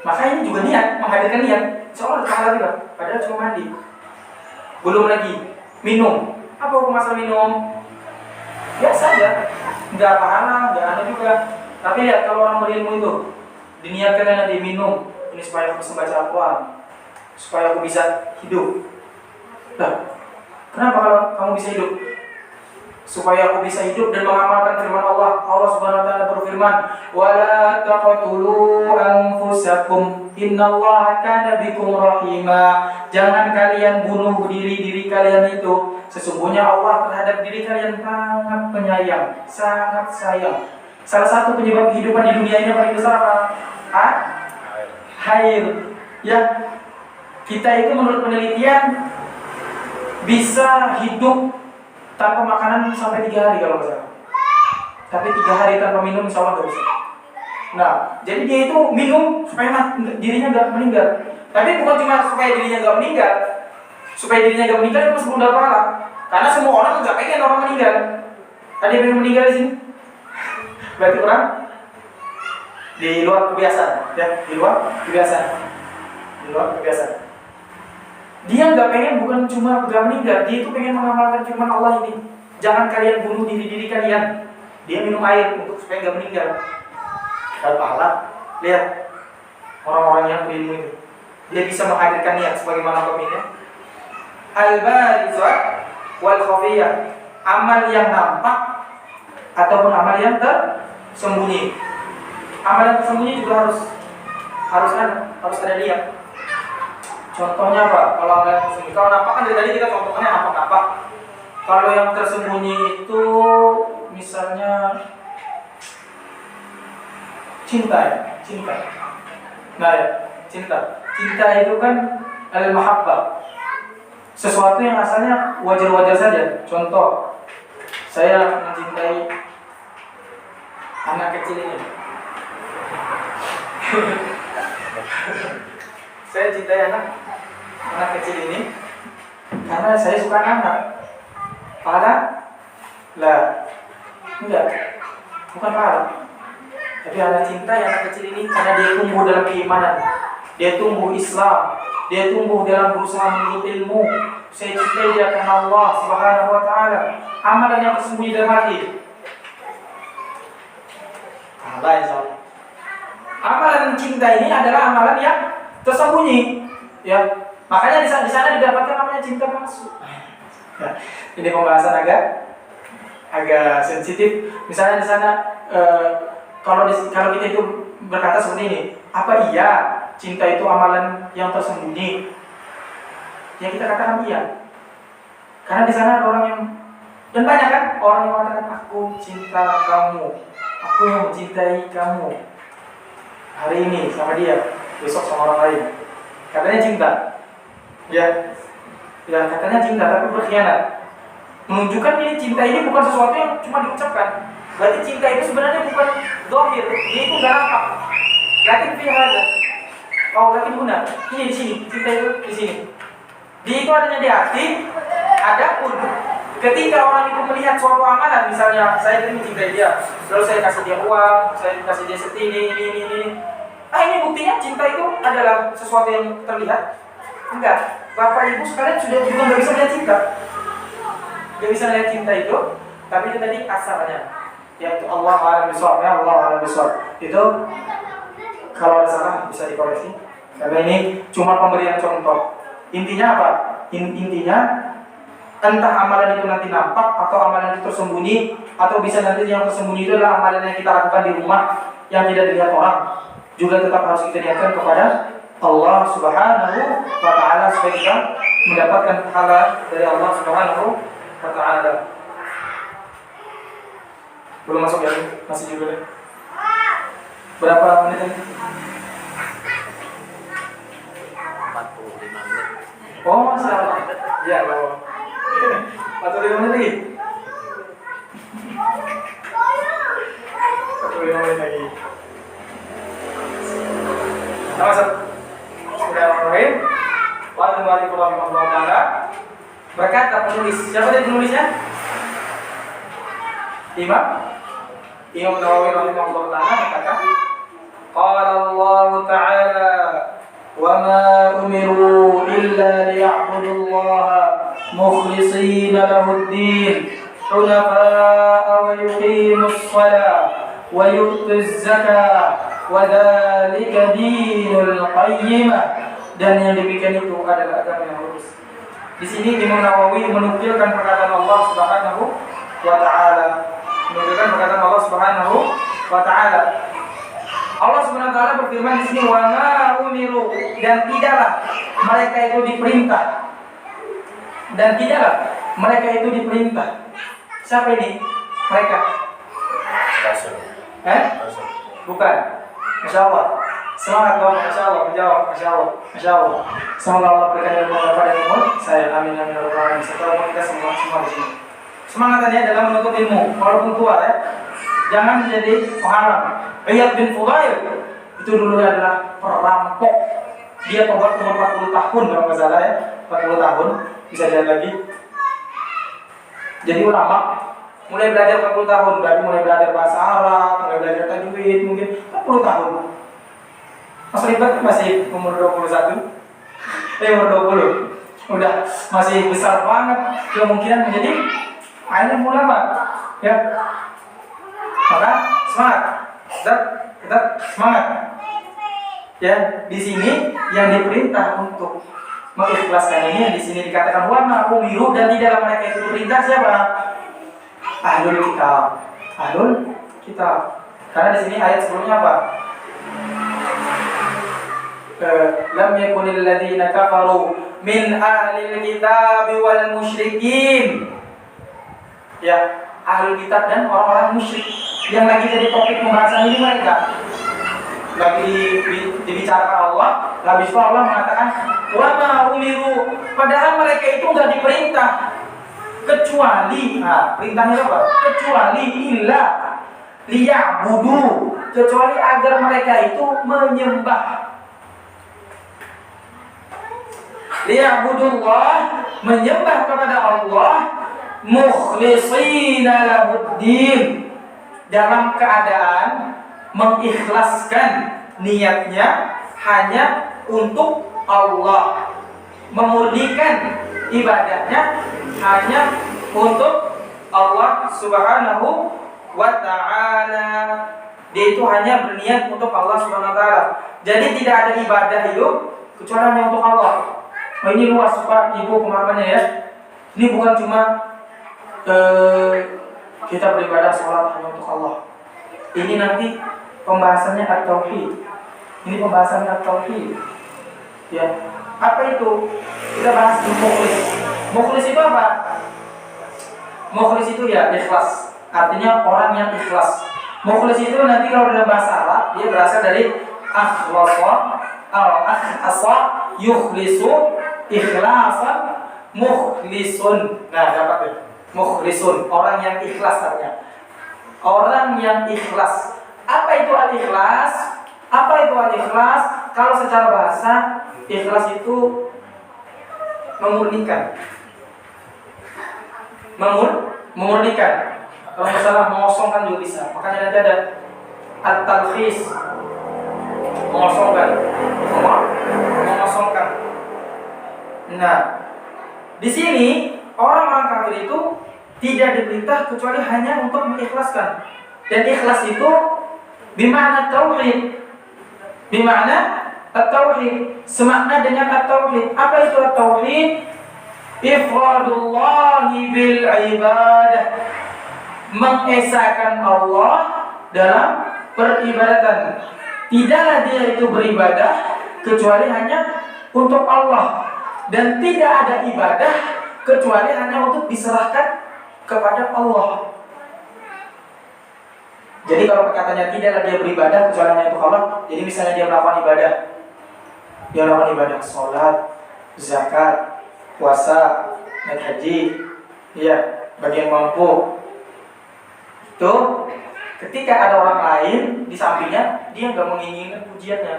Maka ini juga niat, menghadirkan niat. Seolah pahala juga, padahal cuma mandi. Belum lagi minum. Apa hukum asal minum? Biasa aja, nggak pahala, nggak ada juga. Tapi lihat kalau orang berilmu itu diniatkan nanti minum, ini supaya aku bisa baca Al-Quran, supaya aku bisa hidup. Nah, kenapa kalau kamu bisa hidup? Supaya aku bisa hidup dan mengamalkan firman Allah. Allah Subhanahu wa taala berfirman, "Wala taqtulu anfusakum, innallaha kana bikum rahima." Jangan kalian bunuh diri kalian itu. Sesungguhnya Allah terhadap diri kalian sangat penyayang, sangat sayang. Salah satu penyebab kehidupan di dunia ini paling besar apa? Air. Ya. Kita itu menurut penelitian bisa hidup tanpa makanan sampai 3 hari kalau nggak salah. Tapi 3 hari tanpa minum insya Allah nggak bisa. Nah, jadi dia itu minum supaya dirinya nggak meninggal. Tapi bukan cuma supaya dirinya nggak meninggal. Supaya dirinya nggak meninggal itu masih dapat pahala. Karena semua orang nggak pengen orang meninggal. Ada yang pengen meninggal di sini? Berarti orang di luar kebiasaan, ya, di luar kebiasaan. Dia nggak pengen bukan cuma nggak meninggal, dia itu pengen mengamalkan firman Allah ini. Jangan kalian bunuh diri kalian. Dia minum air untuk supaya nggak meninggal. Dan pahala, lihat orang-orang yang berilmu itu, dia bisa menghadirkan niat sebagaimana pemimpinnya. Al-barizah wal khafiyah, amal yang nampak ataupun amal yang tersembunyi. Amal yang tersembunyi juga harus ada niat. Contohnya apa? Kalau amal yang tersembunyi, kalau nampak kan dari tadi kita contohnya nampak. Kalau yang tersembunyi itu misalnya cinta. Nah ya, cinta itu kan al-mahabbah. Sesuatu yang asalnya wajar-wajar saja. Contoh, saya mencintai anak kecil ini. Saya cintai anak kecil ini karena saya suka anak. Pahala? Lah, enggak. Bukan pahala. Tapi anak cinta yang anak kecil ini karena dia tumbuh dalam keimanan, dia tumbuh Islam, dia tumbuh dalam berusaha menuntut ilmu. Saya cintai dia karena Allah Subhanahu wa taala. Amalan yang tersembunyi dalam hati. Allah insyaallah. Amalan cinta ini adalah amalan yang tersembunyi, ya. Makanya di sana didapatkan namanya cinta palsu. Ya, ini pembahasan agak sensitif. Misalnya di sana kalau kita itu berkata seperti ini, apa iya cinta itu amalan yang tersembunyi? Ya kita katakan iya. Karena di sana ada orang yang, dan banyak kan orang yang mengatakan aku cinta kamu, aku yang mencintai kamu. Hari ini sama dia, besok sama orang lain. Katanya cinta. Ya katanya cinta tapi berkhianat. Menunjukkan ini cinta ini bukan sesuatu yang cuma diucapkan. Berarti cinta itu sebenarnya bukan zahir, dia itu enggak nampak. Lakin fi hada. Lakin huna. Ini di sini, cinta itu di sini. Dia itu adanya di hati. Adapun ketika orang itu melihat suatu amalan, misalnya saya ini mencintai dia, lalu saya kasih dia uang, saya kasih dia ini. Ini buktinya cinta itu adalah sesuatu yang terlihat? Enggak. Bapak ibu sekalian sudah juga nggak bisa lihat cinta. Nggak bisa lihat cinta itu, tapi itu tadi asalnya, yaitu Allah a'lam bishawab, ya Allah a'lam bishawab. Itu kalau ada salah bisa dikoreksi. Karena ini cuma pemberian contoh. Intinya apa? Intinya entah amalan itu nanti nampak atau amalan itu tersembunyi, atau bisa nanti yang tersembunyi itu adalah amalan yang kita lakukan di rumah yang tidak dilihat orang, juga tetap harus kita niatkan kepada Allah Subhanahu wa ta'ala supaya kita mendapatkan pahala dari Allah Subhanahu wa ta'ala. Belum masuk ya? Masih juga deh. Berapa menit lagi? 45 menit. Oh, salah. Ya, bawa. 45 menit lagi. 45 menit lagi. Sama-sama. Bismillahirrahmanirrahim. Wa alaikum warahmatullahi wabarakatuh. Berkata penulis. Siapa tadi penulisnya? Imam Nawawi rahimahullah ta'ala berkata, qala Allah ta'ala wa ma umiru illa liya'budullaha mukhlishina lahud-din hunafa'a wa yuqimus shalah wa yu'tuz zakah wa dzalika dinul qayyimah. Dan yang demikian itu adalah agama yang lurus. Di sini Imam Nawawi menukilkan perkataan Allah Subhanahu wa ta'ala. Menunjukkan perkataan Allah Subhanahu wa ta'ala. Allah Subhanahu wa ta'ala berfirman di sini, wa ma umiru, dan tidaklah mereka itu diperintah. Dan tidaklah mereka itu diperintah. Siapa ini? Mereka. Rasul. Bukan. Masya Allah. Semangat Bapak, Masya Allah, menjawab, Masya Allah, Masya Allah. Semoga Allah berikan ilmu kepada ilmu. Saya amin amin alamin. Setelah kita semua di sini. Semangatannya dalam menuntut ilmu, walaupun tua ya. Jangan menjadi penghalang. Iyad bin Fudail itu dulu adalah perampok. Dia tobat umur 40 tahun kalau nggak salah ya, 40 tahun. Bisa lihat lagi. Jadi ulama mulai belajar 40 tahun, berarti mulai belajar bahasa Arab, mulai belajar tajwid mungkin 40 tahun. Mas Ribat masih umur 21, umur 20. Udah masih besar banget kemungkinan menjadi alim ulama, ya. Maka semangat, tetap semangat. Ya, di sini yang diperintah untuk mengikhlaskan ini, di sini dikatakan wa ma umiru, dan di dalam mereka itu perintah siapa? Ahlul kitab. Karena di sini ayat sebelumnya apa? Lam yakunil ladzina kafaru min ahlil kitab wal musyrikin. Ya, ahlul kitab dan orang-orang musyrik yang lagi jadi topik pembahasan ini mereka. Lagi dibicarakan Allah, habis itu Allah mengatakan wa ma umiru, padahal mereka itu enggak diperintah kecuali, perintahnya apa? Kecuali illa liya'budu, kecuali agar mereka itu menyembah. Liya'budullah, menyembah kepada Allah, mukhlishina lahuddin, dalam keadaan mengikhlaskan niatnya hanya untuk Allah, memurnikan ibadahnya hanya untuk Allah Subhanahu wa ta'ala. Dia itu hanya berniat untuk Allah Subhanahu wa ta'ala. Jadi tidak ada ibadah itu kecuali hanya untuk Allah. Oh, ini luas Pak Ibu pemahamannya ya. Ini bukan cuma kita beribadah sholat hanya untuk Allah. Ini nanti pembahasannya at-tauhid. Ini pembahasannya at-tauhid. Ya. Apa itu? Kita bahas dulu mukhlis. Mukhlis itu apa? Mukhlis itu ya ikhlas. Artinya orang yang ikhlas. Mukhlis itu nanti kalau dalam bahasa Arab dia berasal dari akhlasa al-akhasa yukhlisu ikhlasan mukhlisun. Nah, dapat ya. Mukhlisun, orang yang ikhlas artinya. Orang yang ikhlas. Apa itu al-ikhlas? Apa itu al-ikhlas? Kalau secara bahasa, ikhlas itu memurnikan. Memurnikan. Kalau misalnya mengosongkan juga bisa. Makanya nanti ada at-talkhis, mengosongkan. Mengosongkan. Nah, di sini orang-orang kafir itu tidak diperintah kecuali hanya untuk mengikhlaskan. Dan ikhlas itu bimana tauhid. Bimana at-tauhid. Semakna dengan at-tauhid. Apa itu at-tauhid? Ifradullahi bil ibadah. Mengesahkan Allah dalam peribadatan. Tidaklah dia itu beribadah kecuali hanya untuk Allah. Dan tidak ada ibadah kecuali hanya untuk diserahkan kepada Allah. Jadi kalau perkataannya tidaklah dia beribadah kecuali hanya untuk Allah. Jadi misalnya dia melakukan ibadah. Dia melakukan ibadah sholat, zakat, puasa, naik haji, ya, bagi yang mampu. Itu ketika ada orang lain di sampingnya, dia nggak menginginkan pujiannya.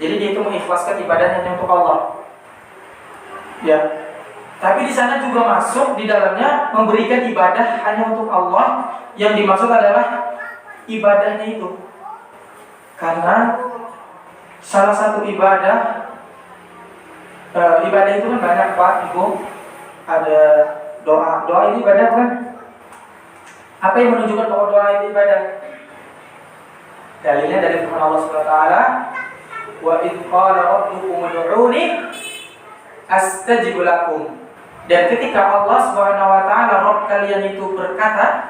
Jadi dia itu mengikhlaskan ibadahnya hanya untuk Allah. Ya. Tapi di sana juga masuk di dalamnya memberikan ibadah hanya untuk Allah. Yang dimaksud adalah ibadahnya itu. Karena salah satu ibadah itu kan banyak Pak Ibu. Ada doa. Doa itu ibadah kan? Apa yang menunjukkan bahwa doa itu ibadah? Dalilnya dari firman Allah Subhanahu wa taala, "Wa idz qala rabbukum ud'uni astajib lakum." Dan ketika Allah Subhanahu wa taala Rabb kalian itu berkata,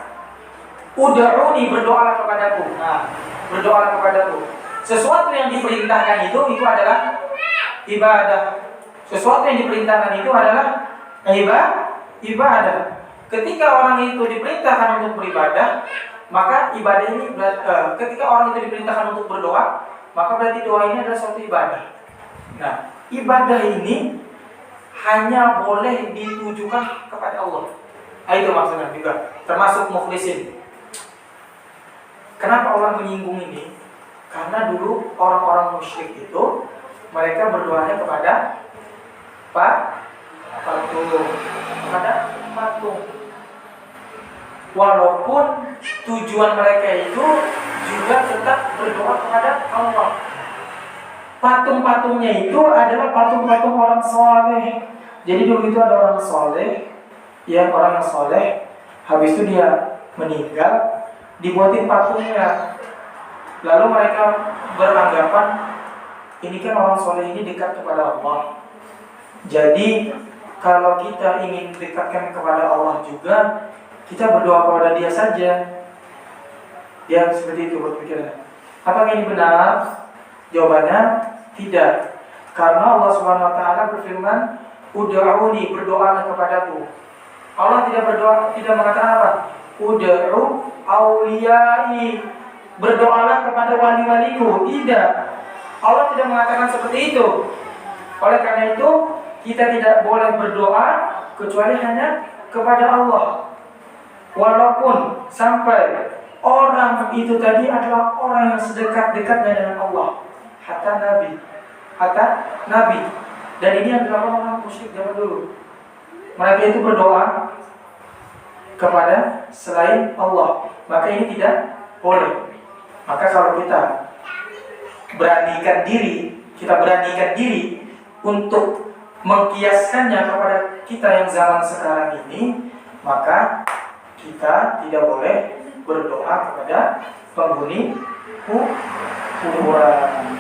"Ud'uni, berdoalah kepadaku." Nah, berdoalah kepadaku. Sesuatu yang diperintahkan itu adalah ibadah. Sesuatu yang diperintahkan itu adalah ibadah. Ketika orang itu diperintahkan untuk beribadah, maka ibadah ini ketika orang itu diperintahkan untuk berdoa, maka berarti doa ini adalah suatu ibadah. Nah, ibadah ini hanya boleh ditujukan kepada Allah. Itu maksudnya juga, termasuk mukhlisin. Kenapa Allah menyinggung ini? Karena dulu orang-orang musyrik itu mereka berdoanya kepada patung. Walaupun tujuan mereka itu juga tetap berdoa kepada Allah. Patung-patungnya itu adalah patung-patung orang soleh. Jadi dulu itu ada orang soleh, ya orang yang soleh. Habis itu dia meninggal, dibuatin patungnya. Lalu mereka beranggapan ini kan orang soleh ini dekat kepada Allah. Jadi kalau kita ingin dekatkan kepada Allah juga, kita berdoa kepada Dia saja. Ya seperti itu berpikirnya. Apakah ini benar? Jawabannya tidak. Karena Allah Subhanahu wa taala berfirman, "Ud'uni, berdoalah kepadaku." Allah tidak mengatakan apa? Ud'u auliyai, berdoalah kepada wali-waliku. Tidak. Allah tidak mengatakan seperti itu. Oleh karena itu, kita tidak boleh berdoa kecuali hanya kepada Allah. Walaupun sampai orang itu tadi adalah orang yang sedekat-dekatnya dengan Allah. Hatta Nabi. Dan ini adalah orang-orang musyrik zaman dulu. Mereka itu berdoa kepada selain Allah. Maka ini tidak boleh. Maka kalau kita beranikan diri untuk mengkiaskannya kepada kita yang zaman sekarang ini, maka kita tidak boleh berdoa kepada penghuni kuburan.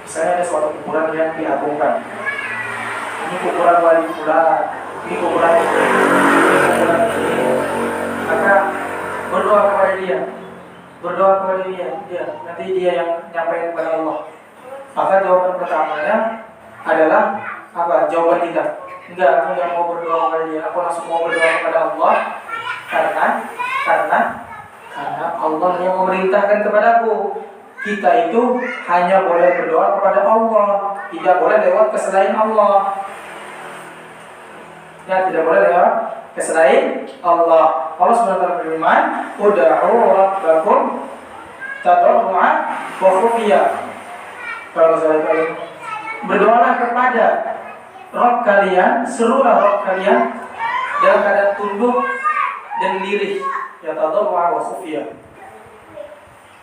Misalnya ada suatu kuburan yang diagungkan, ini kuburan wali fulan, ini kuburan ini, ini kuburan ini. Maka berdoa kepada dia, nanti dia yang nyampaikan kepada Allah. Maka jawaban pertamanya adalah apa? Jawaban tidak. Enggak, aku nggak mau berdoa kepada dia. Aku langsung mau berdoa kepada Allah karena Allah yang memerintahkan kepadaku. Kita itu hanya boleh berdoa kepada Allah, tidak boleh lewat ke selain Allah. Ya, tidak boleh lewat ke selain Allah. Allah SWT berfirman, "Ud'u rabbakum tadarru'an wa khufiyah." Kalau saya kalian berdoalah kepada Rabb kalian, serulah Rabb kalian dalam keadaan tunduk dan lirih, ya tadarru'an wa khufiyah.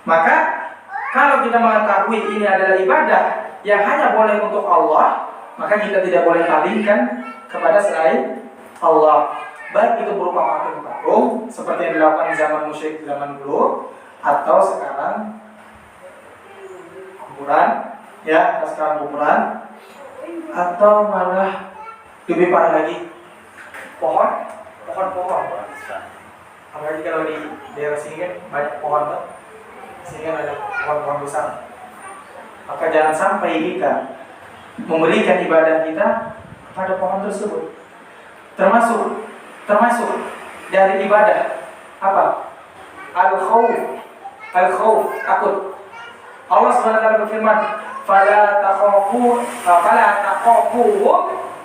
Maka kalau kita mengetahui ini adalah ibadah yang hanya boleh untuk Allah, maka kita tidak boleh palingkan kepada selain Allah. Baik itu berupa patung-patung seperti yang dilakukan di zaman musyrik zaman dulu, atau sekarang kuburan, ya, atau malah lebih parah lagi pohon. Apalagi kalau di daerah sini kan banyak pohon tuh. Sehingga ada pohon-pohon besar. Maka jangan sampai kita memberikan ibadah kita pada pohon tersebut. Termasuk dari ibadah apa? Al-khawf, takut. Allah SWT berfirman, "Fala takhafu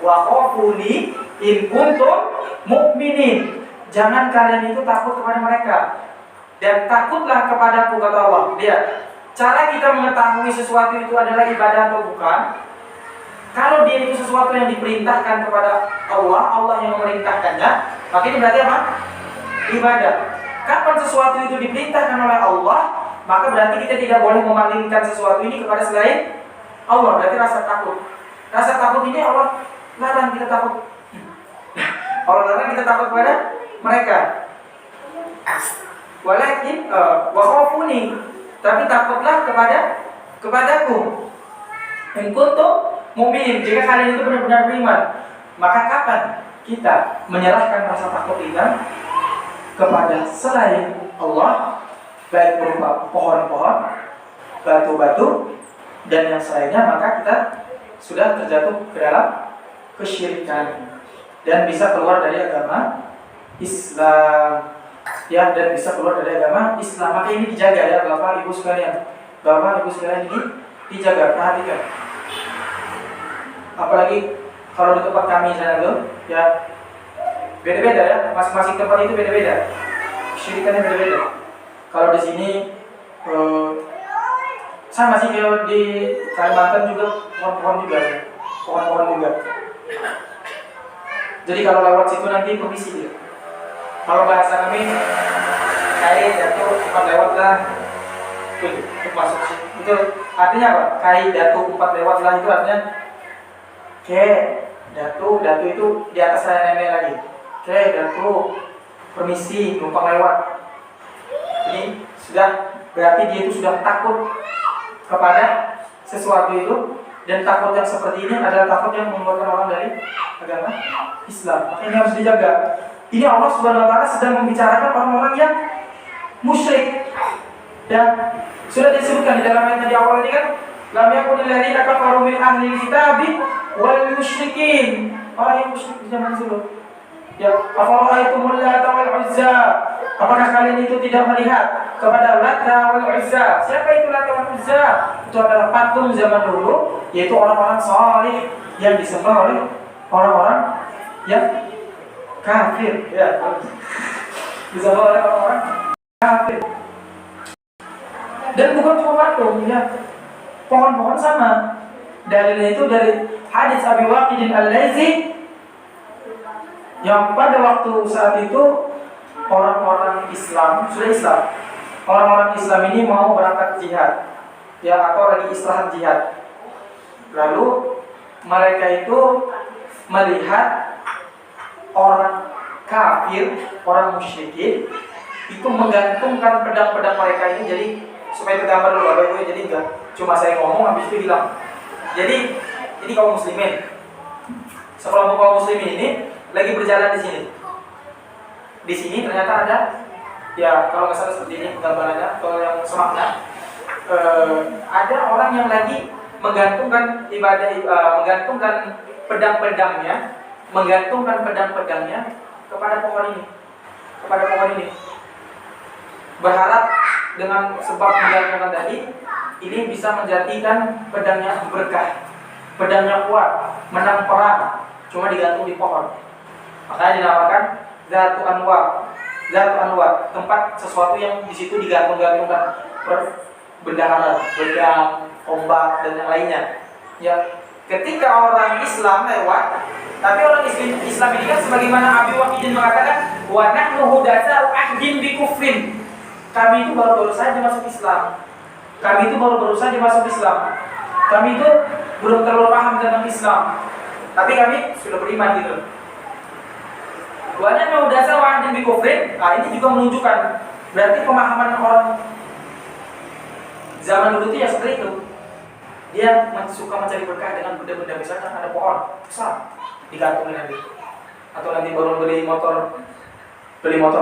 wa khafuni in kuntum mu'minin." Jangan kalian itu takut kepada mereka, dan takutlah kepadaku, kata Allah. Lihat, cara kita mengetahui sesuatu itu adalah ibadah atau bukan. Kalau dia itu sesuatu yang diperintahkan kepada Allah, Allah yang memerintahkannya, maka ini berarti apa? Ibadah. Kapan sesuatu itu diperintahkan oleh Allah, maka berarti kita tidak boleh memalingkan sesuatu ini kepada selain Allah. Berarti rasa takut. Rasa takut ini Allah larang kita takut. Allah larang kita takut kepada mereka. Walakin wa khafuni, tapi takutlah kepadaku. In kuntum mu'minin, jika kalian itu benar-benar beriman. Maka kapan kita menyerahkan rasa takut kita kepada selain Allah, baik berupa pohon-pohon, batu-batu, dan yang selainnya, maka kita sudah terjatuh ke dalam kesyirikan dan bisa keluar dari agama Islam. Ya, dan bisa keluar dari agama Islam. Maka ini dijaga ya Bapak Ibu sekalian. Ini dijaga, perhatikan. Apalagi kalau di tempat kami sana tuh, ya beda-beda ya. Masing-masing tempat itu beda-beda. Syirikannya beda-beda. Kalau di sini sama sih kalau di Kalimantan juga pohon-pohon juga. Jadi kalau lewat situ nanti permisi dia. Kalau bahasa kami kai jatuh empat lewat lah, itu masuk. Itu artinya apa? Kai jatuh empat lewat lah, itu artinya ke jatuh itu di atas saya nenek lagi. Ke jatuh permisi numpang lewat. Ini sudah berarti dia itu sudah takut kepada sesuatu itu, dan takut yang seperti ini adalah takut yang mengeluarkan orang dari agama Islam. Maka ini harus dijaga. Ini Allah Subhanahu wa Ta'ala sedang membicarakan orang-orang yang musyrik. Ya, sudah disebutkan di dalam ayat di awal ini kan, lam yakunil ladzina kafaru min ahli kitabi wal musyrikin. Orang yang musyrik di zaman dulu. Ya, afara'aitumul Lata wal Uzza? Apakah kalian itu tidak melihat kepada Lata wal Uzza? Siapa itu Lata wal Uzza? Itu adalah patung zaman dulu, yaitu orang-orang salih yang disembah oleh orang-orang yang kafir, ya, disembah oleh orang-orang kafir. Dan bukan cuma patung, ya, pohon-pohon sama. Dalilnya itu dari hadis Abi Waqid Al-Laythi, yang pada waktu saat itu orang-orang Islam sudah Islam. Orang-orang Islam ini mau berangkat jihad, ya, atau lagi istirahat jihad. Lalu mereka itu melihat orang kafir, orang musyrikin itu menggantungkan pedang-pedang mereka ini. Jadi supaya tergambar dulu Bapak Ibu, jadi enggak cuma saya ngomong habis itu hilang. Jadi ini kaum muslimin sekelompok kaum muslimin ini lagi berjalan di sini. Di sini ternyata ada, ya kalau nggak salah seperti ini gambarannya, kalau yang semakna, ada orang yang lagi menggantungkan menggantungkan pedang-pedangnya kepada pohon ini, berharap dengan sebab menggantungkan tadi ini bisa menjadikan pedangnya berkah, pedangnya kuat, menang perang, cuma digantung di pohon. Makanya dinamakan Zatu Anwar, tempat sesuatu yang di situ digantung-gantungkan bendahara, pedang, tombak dan yang lainnya. Ya, ketika orang Islam lewat, tapi orang Islam ini kan sebagaimana Abi Waqidin mengatakan, wa nahnu hudatsa'u ahdin bi kufrin. Kami itu baru saja masuk Islam. Kami itu baru saja masuk Islam. Kami itu belum terlalu paham tentang Islam. Tapi kami sudah beriman gitu. Wa nahnu hudatsa'u ahdin bi kufrin. Nah, ini juga menunjukkan berarti pemahaman orang zaman dulu itu ya seperti itu. Dia suka mencari berkah dengan benda-benda, misalnya ada pohon besar digantungin nanti, atau nanti baru beli motor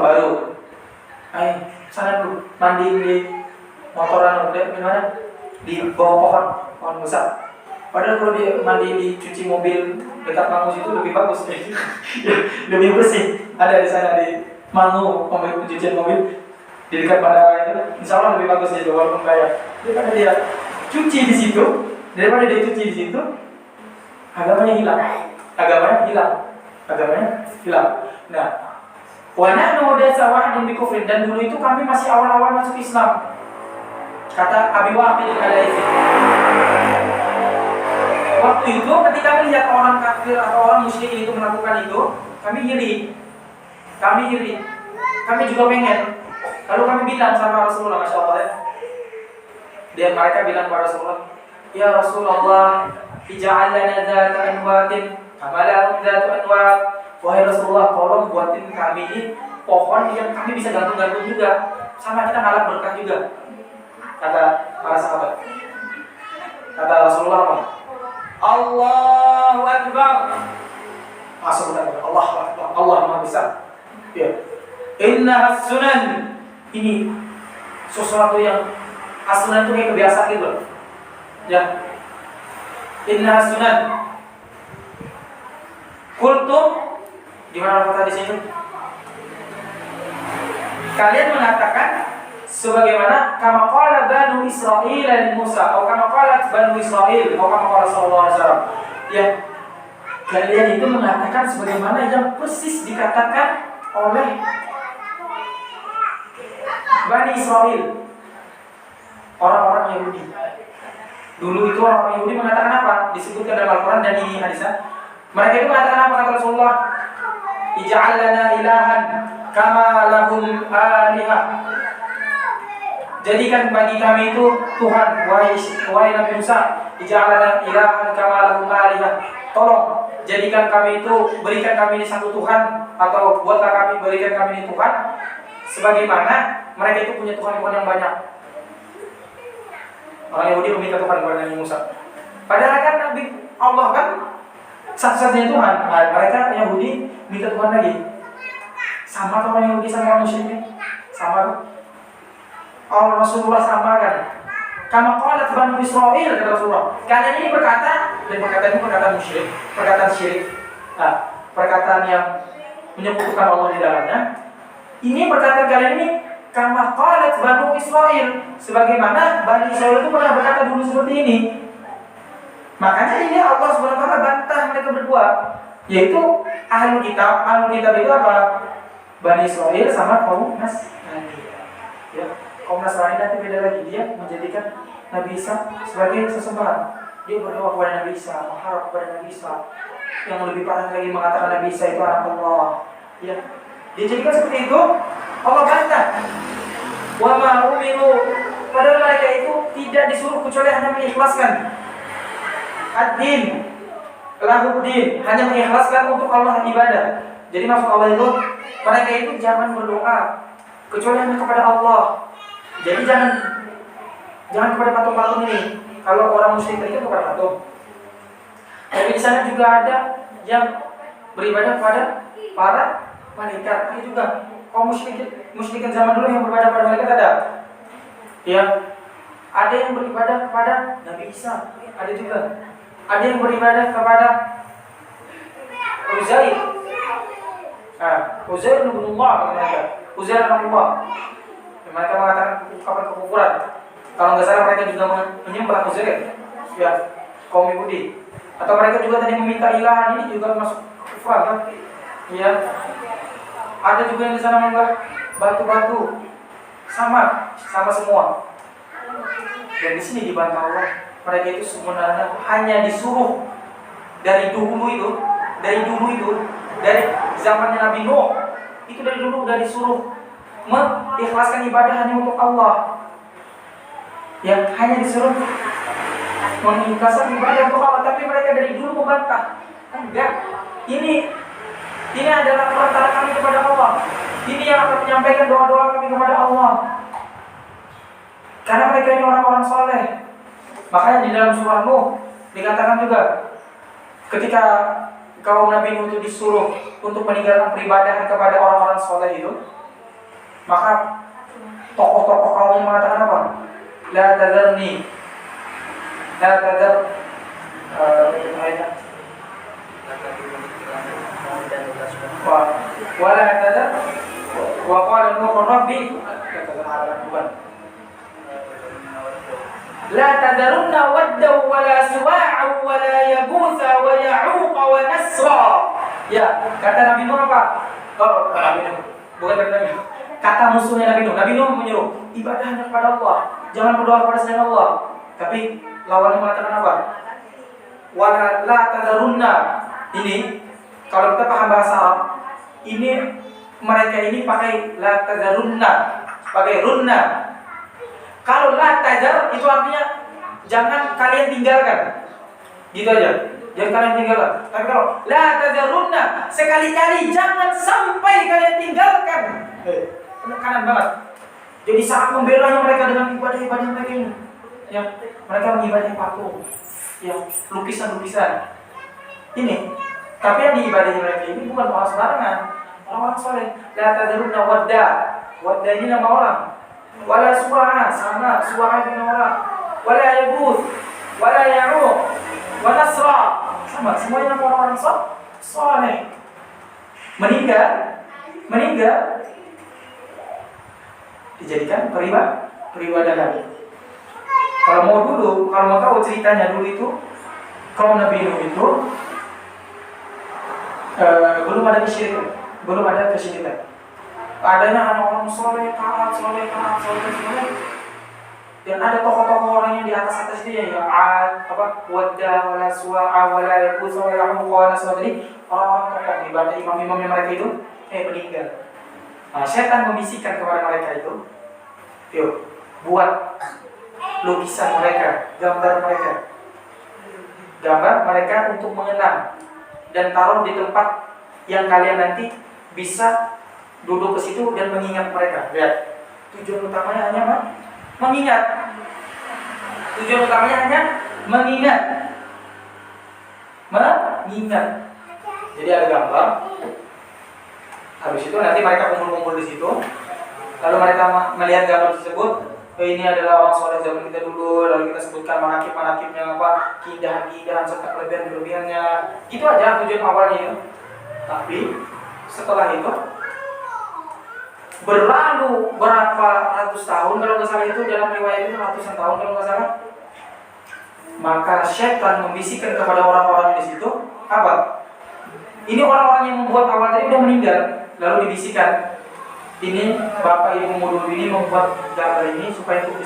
baru, sana dulu mandiin di motoran udah gimana di bawah pohon besar. Padahal kalau dia mandi di cuci mobil dekat Mangu itu lebih bagus, lebih bersih. Ada di sana di Mangu pencucian mobil di dekat bandara itu, insya Allah lebih bagus gitu walaupun kaya. Daripada dia cuci di situ, agamanya hilang. Nah, wa nahnu hudatsa'u ahdin bi kufrin, dan dulu itu kami masih awal-awal masuk Islam. Kata Abi Waqid Al-Laitsi. Waktu itu ketika melihat orang kafir atau orang musyrik itu melakukan itu, kami iri. Kami juga pengen. Lalu kami bilang sama Rasulullah, Masya Allah ya. Mereka bilang kepada Rasulullah, ya Rasulullah, ij'al lana dzata anwatin kama lahum dzatu anwat. Wahai Rasulullah, tolong buatin kami ini pohon yang kami bisa gantung-gantung juga, sama kita ngalap berkah juga. Kata para sahabat. Kata Rasulullah apa? Allahu Akbar. Masuk Allahu Akbar. Allah Maha Besar. Ya. Inna as-sunan. Ini sesuatu yang as-sunan itu kayak kebiasaan gitu. Ya. Inna as-sunan. Kultum, gimana kata di sini? Kalian mengatakan sebagaimana kama qala Banu Israil li Musa, atau kama qalat Banu Israil, atau kama qala sallallahu alaihi wasallam. Ya. Kalian itu mengatakan sebagaimana yang persis dikatakan oleh Bani Israil, orang-orang Yahudi. Dulu itu orang Yahudi mengatakan apa? Disebutkan dalam Al-Quran dan ini hadisnya. Mereka itu mengatakan apa kata Rasulullah? Ij'al lana ilahan kama lahum alihah. Jadikan bagi kami itu Tuhan, wahai Nabi Musa. Ij'al lana ilahan kama lahum alihah. Tolong jadikan kami itu, berikan kami ini satu Tuhan, atau buatlah kami, berikan kami ini Tuhan sebagaimana mereka itu punya Tuhan-Tuhan yang banyak. Orang Yahudi meminta Tuhan kepada Nabi Musa. Padahal kan Nabi Allah kan satu-satunya Tuhan. Nah, mereka Yahudi minta Tuhan lagi. Sama kan orang Yahudi sama orang musyrik? Sama. Allah Rasulullah sama kan? Kama qalat Banu Israil, kata Rasulullah. Kalian ini berkata, dan perkataan ini perkataan musyrik, perkataan syirik. Nah, perkataan yang menyebutkan Allah di dalamnya. Ini perkataan kalian ini kama qalat Banu Israil, sebagaimana Bani Israil itu pernah berkata dulu seperti ini. Makanya ini Allah SWT bantah mereka berdua, yaitu ahli kitab. Ahli kitab itu apa? Bani Israil sama kaum Nasrani. Ya, kaum Nasrani nanti beda lagi. Dia menjadikan Nabi Isa sebagai sesembahan. Dia berdoa kepada Nabi Isa, mengharap kepada Nabi Isa. Yang lebih parah lagi mengatakan Nabi Isa itu anak Allah. Ya, dia jadikan seperti itu. Allah bantah. Wa ma umiru, padahal mereka itu tidak disuruh kecuali hanya mengikhlaskan ad-din, lahuddin, hanya mengikhlaskan untuk Allah ibadah. Jadi maksud Allah itu mereka itu jangan berdoa kecuali hanya kepada Allah. Jadi jangan kepada patung-patung ini. Kalau orang musyrik itu kepada patung. Tapi di sana juga ada yang beribadah kepada para malaikat. Ini juga kaum musyrikin zaman dulu yang beribadah kepada malaikat ada. Ya, ada yang beribadah kepada Nabi Isa, ada juga. Ada yang beribadah kepada Uzair. Uzair bin Allah mereka. Uzair bin Allah. Mereka mengatakan kabar kekufuran. Kalau nggak salah mereka juga menyembah Uzair. Ya, kaum Yahudi. Atau mereka juga tadi meminta ilahan, ini juga masuk kekufuran kan? Ya. Ada juga yang di sana menyembah batu-batu. Sama semua. Dan di sini dibantah Allah, mereka itu sebenarnya hanya disuruh dari dulu itu, dari zamannya Nabi Nuh, itu dari dulu udah disuruh mengikhlaskan ibadah hanya untuk Allah. Ya, hanya disuruh mengikhlaskan ibadah untuk Allah, tapi mereka dari dulu membantah. Enggak, ini adalah perantara kami kepada Allah. Ini yang akan menyampaikan doa-doa kami kepada Allah. Karena mereka ini orang-orang soleh. Makanya di dalam surah Nuh dikatakan juga, ketika kaum Nabi Nuh itu disuruh untuk meninggalkan peribadahan kepada orang-orang soleh itu, maka tokoh-tokoh kaumnya mengatakan apa? La tadharni, la tadhar, wa la tadhar, wa qala Nuh Rabbi, la tadharunna wadda wa la suwa'a wa la yaghutha wa ya'uqa wa nasra. Ya, kata Nabi Nuh apa? Oh, Nabi Nuh. Bukan kata Nabi Nuh. Kata musuhnya Nabi Nuh. Nabi Nuh menyuruh ibadahnya kepada Allah, jangan berdoa kepada selain Allah. Tapi lawannya mengatakan apa? Wa la tadharunna. Ini kalau kita paham bahasa Arab, ini mereka ini pakai la tadharunna, pakai runna. Kalau la tajar itu artinya jangan kalian tinggalkan, gitu aja, jangan kalian tinggalkan. Tapi kalau la tajarunna, sekali-kali jangan sampai kalian tinggalkan. Penekanan banget. Jadi sangat membelanya mereka dengan ibadah-ibadah mereka ini. Ya, mereka mengibadahi patung, ya, lukisan-lukisan. Ini, tapi yang diibadahi mereka ini bukan orang sembarangan, orang soleh. La tajarunna wadda, wadda ini nama orang. Wala suwa'a, sama suwa'a bin orang. Wala yaghutz, wala ya'uq, wa nasra, sama semuanya orang-orang saleh. Meninggal dijadikan peribadahan. Kalau mau tahu ceritanya dulu itu kaum Nabi Nuh itu belum ada kesyirikan. Adanya orang soleh, taat, dan ada tokoh-tokoh orang yang di atas dia ya, Wadda, wala suwa'a, wala yaghutz, wala ya'uq, wa nasra. Jadi orang-orang tokoh ibadah imam-imam yang mereka itu meninggal. Nah, setan membisikkan kepada mereka itu, yuk buat lukisan mereka, gambar mereka untuk mengenang dan taruh di tempat yang kalian nanti bisa duduk ke situ dan mengingat mereka. Lihat, tujuan utamanya hanya mengingat. Jadi ada gambar. Habis itu nanti mereka kumpul di situ. Lalu mereka melihat gambar tersebut. Ini adalah orang soleh zaman kita dulu. Lalu kita sebutkan manakib-manakibnya apa, keindahan-keindahan serta kelebihan-kelebihannya. Itu aja tujuan awalnya itu. Tapi setelah itu berlalu berapa ratus tahun, kalau nggak salah itu dalam riwayat itu ratusan tahun kalau nggak salah, maka syaitan membisikkan kepada orang-orang di situ apa? Ini orang-orang yang membuat awal tadi udah meninggal, lalu dibisikkan, ini bapak ibu dulu ini membuat gambar ini supaya untuk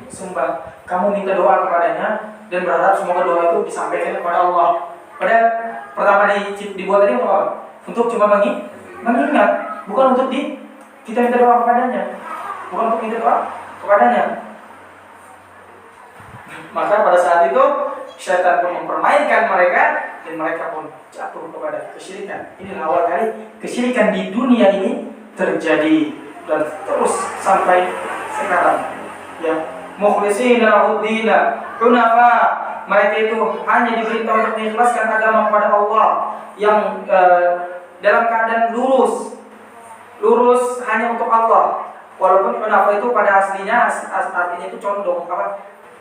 disembah, kamu minta doa kepadanya dan berharap semoga doa itu disampaikan kepada Allah. Padahal pertama dibuat tadi untuk apa? Untuk cuma mengingat. Bukan untuk kita minta doa kepadanya. Maka pada saat itu syaitan pun mempermainkan mereka dan mereka pun jatuh kepada kesyirikan. Ini awal kali kesyirikan di dunia ini terjadi dan terus sampai sekarang. Ya, mukhlishina lahuddina hunafa mereka itu hanya diberitahu untuk mengikhlaskan agama kepada Allah yang dalam keadaan lurus hanya untuk Allah. Walaupun hunafa itu pada aslinya artinya itu condong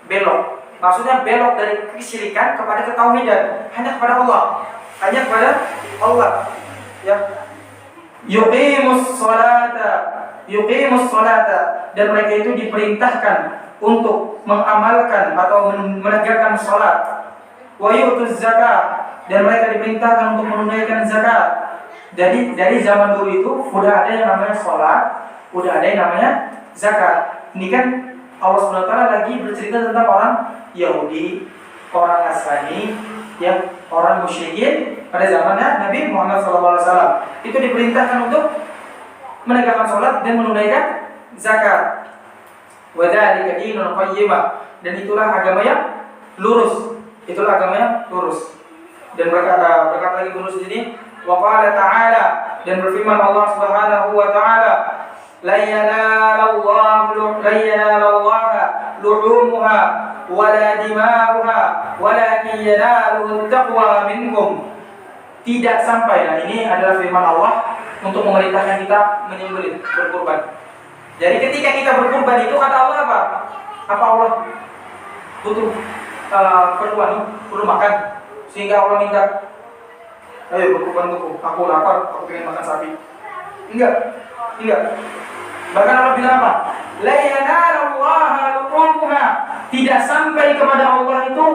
belok. Maksudnya belok dari kesyirikan kepada ketauhidan, hanya kepada Allah. Hanya kepada Allah. Ya. Yuqimus salata dan mereka itu diperintahkan untuk mengamalkan atau menegakkan salat. Wa yu'tuz zakat dan mereka diperintahkan untuk menunaikan zakat. Jadi dari zaman dulu itu sudah ada yang namanya salat, udah ada yang namanya zakat. Ini kan Allah SWT lagi bercerita tentang orang Yahudi, orang Nasrani, ya, orang musyrikin pada zamannya Nabi Muhammad SAW. Itu diperintahkan untuk menegakkan salat dan menunaikan zakat. Wa dzalika dinul qayyimah, dan itulah agama yang lurus. Itulah agama yang lurus. Dan berkata lagi lurus di sini, wa qala ta'ala, dan berfirman Allah Subhanahu wa taala, la yanalallahu luhumuha wala dima'uha walakin yanaluhu taqwa minkum. Tidak sampai. Nah, ini adalah firman Allah untuk memerintahkan kita menyembelih, berkurban. Jadi ketika kita berkurban itu kata Allah apa? Apa Allah butuh perlu makan sehingga Allah minta, ayo berkurban untukku, aku lapar, aku pengen makan sapi. Enggak. Bahkan Allah bilang apa? La yanalallaha luhumuha. Tidak sampai kepada Allah itu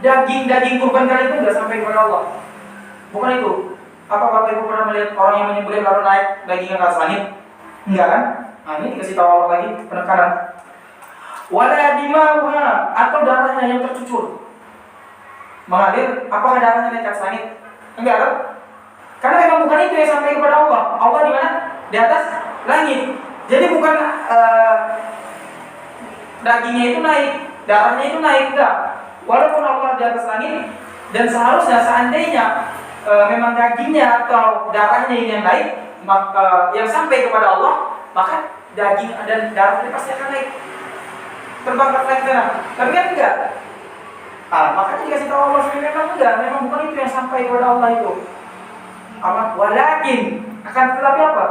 daging kurban kalian itu tidak sampai kepada Allah. Bukan itu. Apa Bapak Ibu pernah melihat orang yang menyembelih lalu naik dagingnya ke atas langit? Enggak kan? Nah, ini dikasih tahu Allah lagi penekanan. Wala dima'uha, atau darahnya yang tercucur mengalir. Apakah darahnya naik ke atas langit? Enggak kan? Karena memang bukan itu yang sampai kepada Allah. Allah di mana? Di atas langit. Jadi bukan dagingnya itu naik, darahnya itu naik, enggak. Walaupun Allah di atas langit, dan seharusnya seandainya memang dagingnya atau darahnya ini yang naik, maka yang sampai kepada Allah, maka daging dan darahnya pasti akan naik, terbang ke sana. Tapi kan enggak. Makanya dikasih tahu Allah sebenarnya memang enggak, memang bukan itu yang sampai kepada Allah itu. Walakin akan tetapi apa?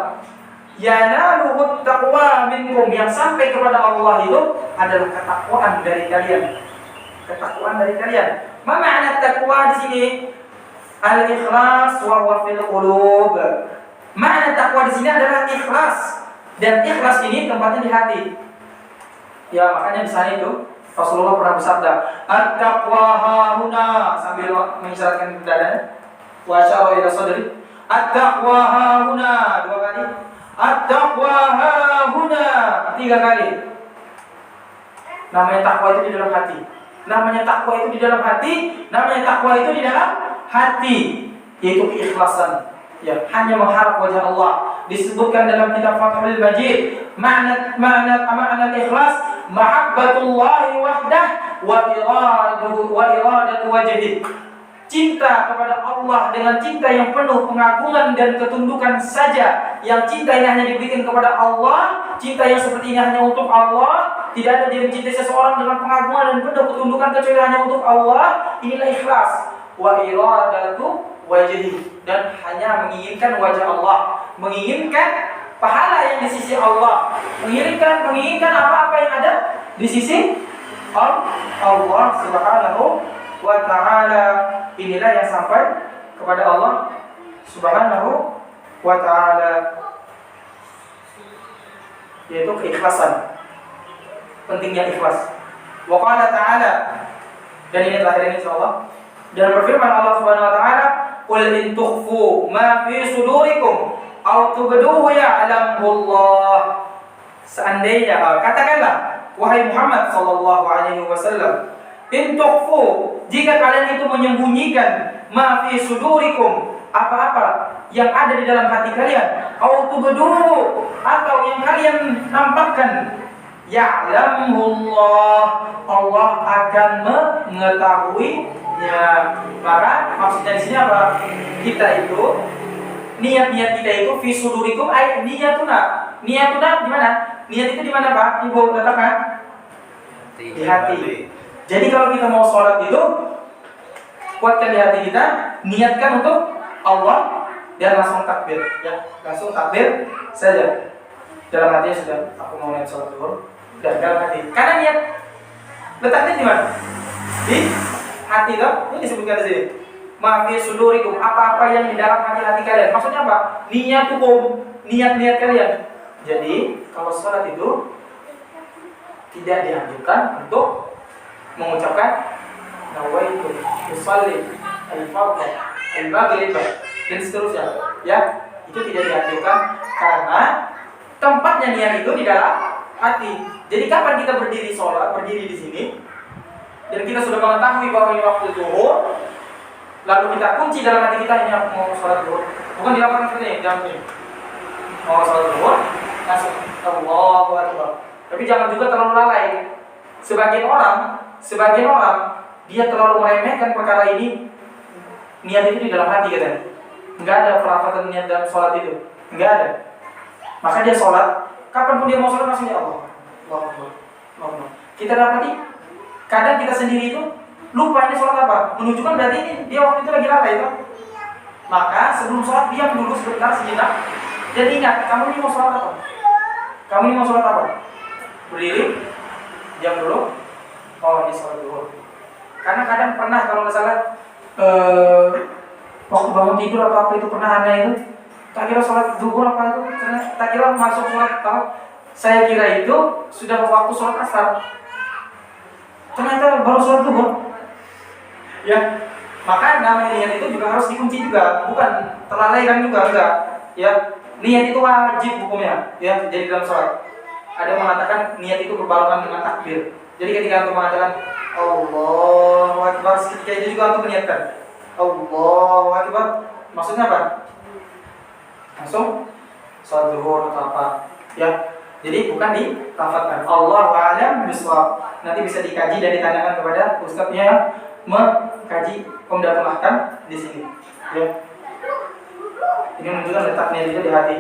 Yanaluhu taqwa minkum, yang sampai kepada Allah itu adalah ketakwaan dari kalian. Ketakwaan dari kalian. Ma makna taqwa di sini? Al-ikhlas wa huwa fil qulub. Makna taqwa di sini adalah ikhlas, dan ikhlas ini tempatnya di hati. Ya, makanya di sana itu Rasulullah pernah bersabda, "At-taqwa hahuna," sambil mengisyaratkan dadanya. Wa asyara ila sadri. At-taqwa hahuna 2 kali. At-taqwa hahuna 3 kali. Namanya takwa itu di dalam hati. Namanya takwa itu di dalam hati. Namanya takwa itu di dalam hati, yaitu keikhlasan. Ya, hanya mengharap wajah Allah. Disebutkan dalam kitab Fathul Majid, makna ikhlas, mahabbatullahi wahdah wa iradatu wajhih. Cinta kepada Allah dengan cinta yang penuh pengagungan dan ketundukan saja. Yang cinta ini hanya diberikan kepada Allah. Cinta yang seperti ini hanya untuk Allah. Tidak ada dia mencintai seseorang dengan pengagungan dan penuh ketundukan kecuali hanya untuk Allah. Inilah ikhlas. Wa iradatu wajhi, dan hanya menginginkan wajah Allah, menginginkan pahala yang di sisi Allah, menginginkan apa-apa yang ada di sisi Allah Subhanahu wa ta'ala. Inilah yang sampai kepada Allah Subhanahu wa ta'ala, yaitu keikhlasan. Pentingnya ikhlas. Wa qala ta'ala, dan ini terakhir ini insyaallah. Dan berfirman Allah Subhanahu wa ta'ala, "Qul in tukhfu ma fi sudurikum aw tubduhu ya'lamuhu Allah." Seandainya, katakanlah wahai Muhammad sallallahu alaihi wasallam, in tukhfu, jika kalian itu menyembunyikan ma fi sudurikum, apa-apa yang ada di dalam hati kalian, aw tubduhu, atau yang kalian nampakkan, ya'lamuhu Allah akan mengetahuinya. Maka maksudnya di sini apa? Kita itu niat-niat kita itu fi sudurikum ay niyatuna. Niyatuna di mana? Niat itu di mana, Pak? Ibu letakkan? Di hati. Jadi kalau kita mau sholat itu, kuatkan di hati kita, niatkan untuk Allah dan langsung takbir, ya, langsung takbir saja. Dalam hatinya sudah, aku mau niat sholat zuhur, dan dalam hati. Karena niat letaknya di mana? Di hati, kan? Ini disebutkan di sini. Mafi sudurikum, apa-apa yang di dalam hati-hati kalian. Maksudnya apa? Niat hukum, niat-niat kalian. Jadi kalau sholat itu tidak dianjurkan untuk mengucapkan nawaitu usolli al-fardhu al-maghrib dan seterusnya, ya, itu tidak dianjurkan karena tempatnya niat itu di dalam hati. Jadi kapan kita berdiri sholat, berdiri di sini, dan kita sudah mengetahui bahwa ini waktu zuhur, lalu kita kunci dalam hati kita, ini aku mau sholat zuhur, bukan dilakukan seperti ini, jangan ini, mau sholat zuhur, langsung Allahu Akbar. Tapi jangan juga terlalu lalai. Sebagian orang dia terlalu meremehkan perkara ini. Niat itu di dalam hati katanya. Enggak ada pelafatan niat dalam sholat itu. Enggak ada. Maka dia sholat, kapanpun dia mau sholat langsung ya Allah. Allah. Kita dapati kadang kita sendiri itu lupa ini sholat apa. Menunjukkan berarti ini dia waktu itu lagi lalai itu. Maka sebelum sholat diam dulu sebentar sejenak dan ingat, kamu ini mau sholat apa? Kamu ini mau sholat apa? Berdiri, diam dulu. Oh, ini sholat zuhur. Karena kadang pernah kalau nggak salah waktu bangun tidur atau apa itu pernah ada itu, tak kira sholat zuhur apa itu, tak kira masuk sholat apa. Saya kira itu sudah waktu sholat asar. Ternyata baru sholat zuhur. Ya, maka namanya niat itu juga harus dikunci juga, bukan terlalaikan juga, enggak. Ya, niat itu wajib hukumnya. Ya, jadi dalam sholat. Ada yang mengatakan niat itu berbarengan dengan takbir. Jadi ketika antum mengatakan Allahu Akbar, ketika itu juga antum meniatkan Allahu Akbar, maksudnya apa? Langsung sholat zuhur atau apa? Ya, jadi bukan dilafadzkan. Allahu a'lam bishawab. Nanti bisa dikaji dan ditanyakan kepada ustadznya yang mengkaji pemdatulahkan di sini. Ya, ini menunjukkan letak niat itu di hati.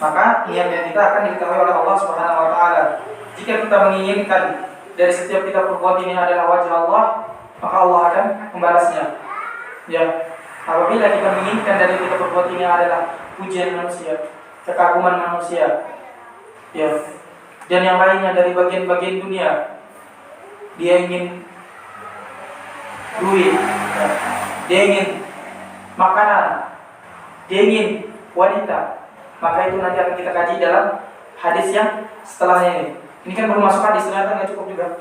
Maka niat-niat kita akan diketahui oleh Allah Subhanahu wa taala. Jika kita menginginkan dari setiap kita perbuat ini adalah wajah Allah, maka Allah akan membalasnya. Ya, apabila kita menginginkan dari kita perbuat ini adalah pujian manusia, kekaguman manusia, ya, dan yang lainnya dari bagian-bagian dunia, dia ingin duit, ya, dia ingin makanan, dia ingin wanita, maka itu nanti akan kita kaji dalam hadis yang setelahnya ini. Ini kan belum masuk hadis, ternyata nggak cukup juga.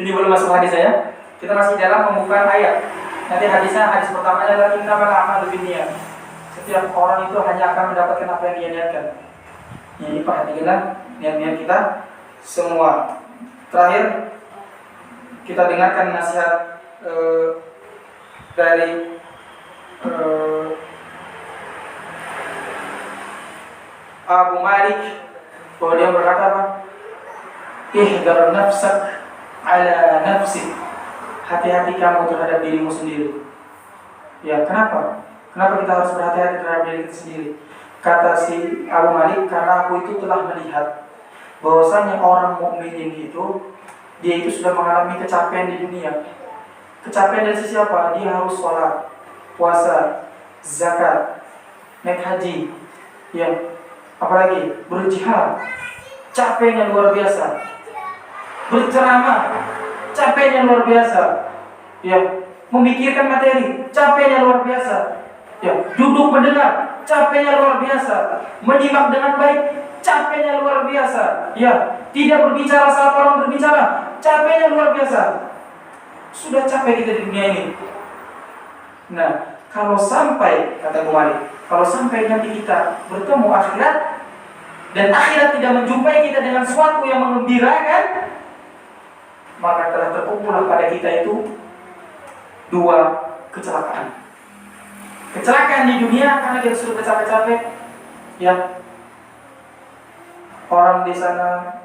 Ini belum masuk hadis saya. Kita masih dalam pembukaan ayat. Nanti hadisnya, hadis pertamanya adalah innamal a'malu binniyat. Setiap orang itu hanya akan mendapatkan apa yang dia niatkan. Jadi perhatikanlah niat-niat kita semua. Terakhir kita dengarkan nasihat dari Abu Malik, bahwa dia berkata apa? Ihdar nafsak ala nafsik. Hati-hati kamu terhadap dirimu sendiri. Ya, kenapa? Kenapa kita harus berhati-hati terhadap diri kita sendiri? Kata si Abu Malik, karena aku itu telah melihat bahwasanya orang mukmin itu dia itu sudah mengalami kecapean di dunia. Kecapean dari sisi apa? Dia harus sholat, puasa, zakat, naik haji, ya, apalagi berjihad, capeknya luar biasa. Berceramah, capeknya luar biasa. Ya, memikirkan materi, capeknya luar biasa. Ya, duduk mendengar, capeknya luar biasa. Menyimak dengan baik, capeknya luar biasa. Ya, tidak berbicara saat orang berbicara, capeknya luar biasa. Sudah capek kita di dunia ini. Nah, kalau sampai, kata Malik, kalau sampai nanti kita bertemu akhirat dan akhirat tidak menjumpai kita dengan sesuatu yang menggembirakan, maka telah terkumpul pada kita itu dua kecelakaan. Kecelakaan di dunia karena kita sudah capek-capek, ya. Orang di sana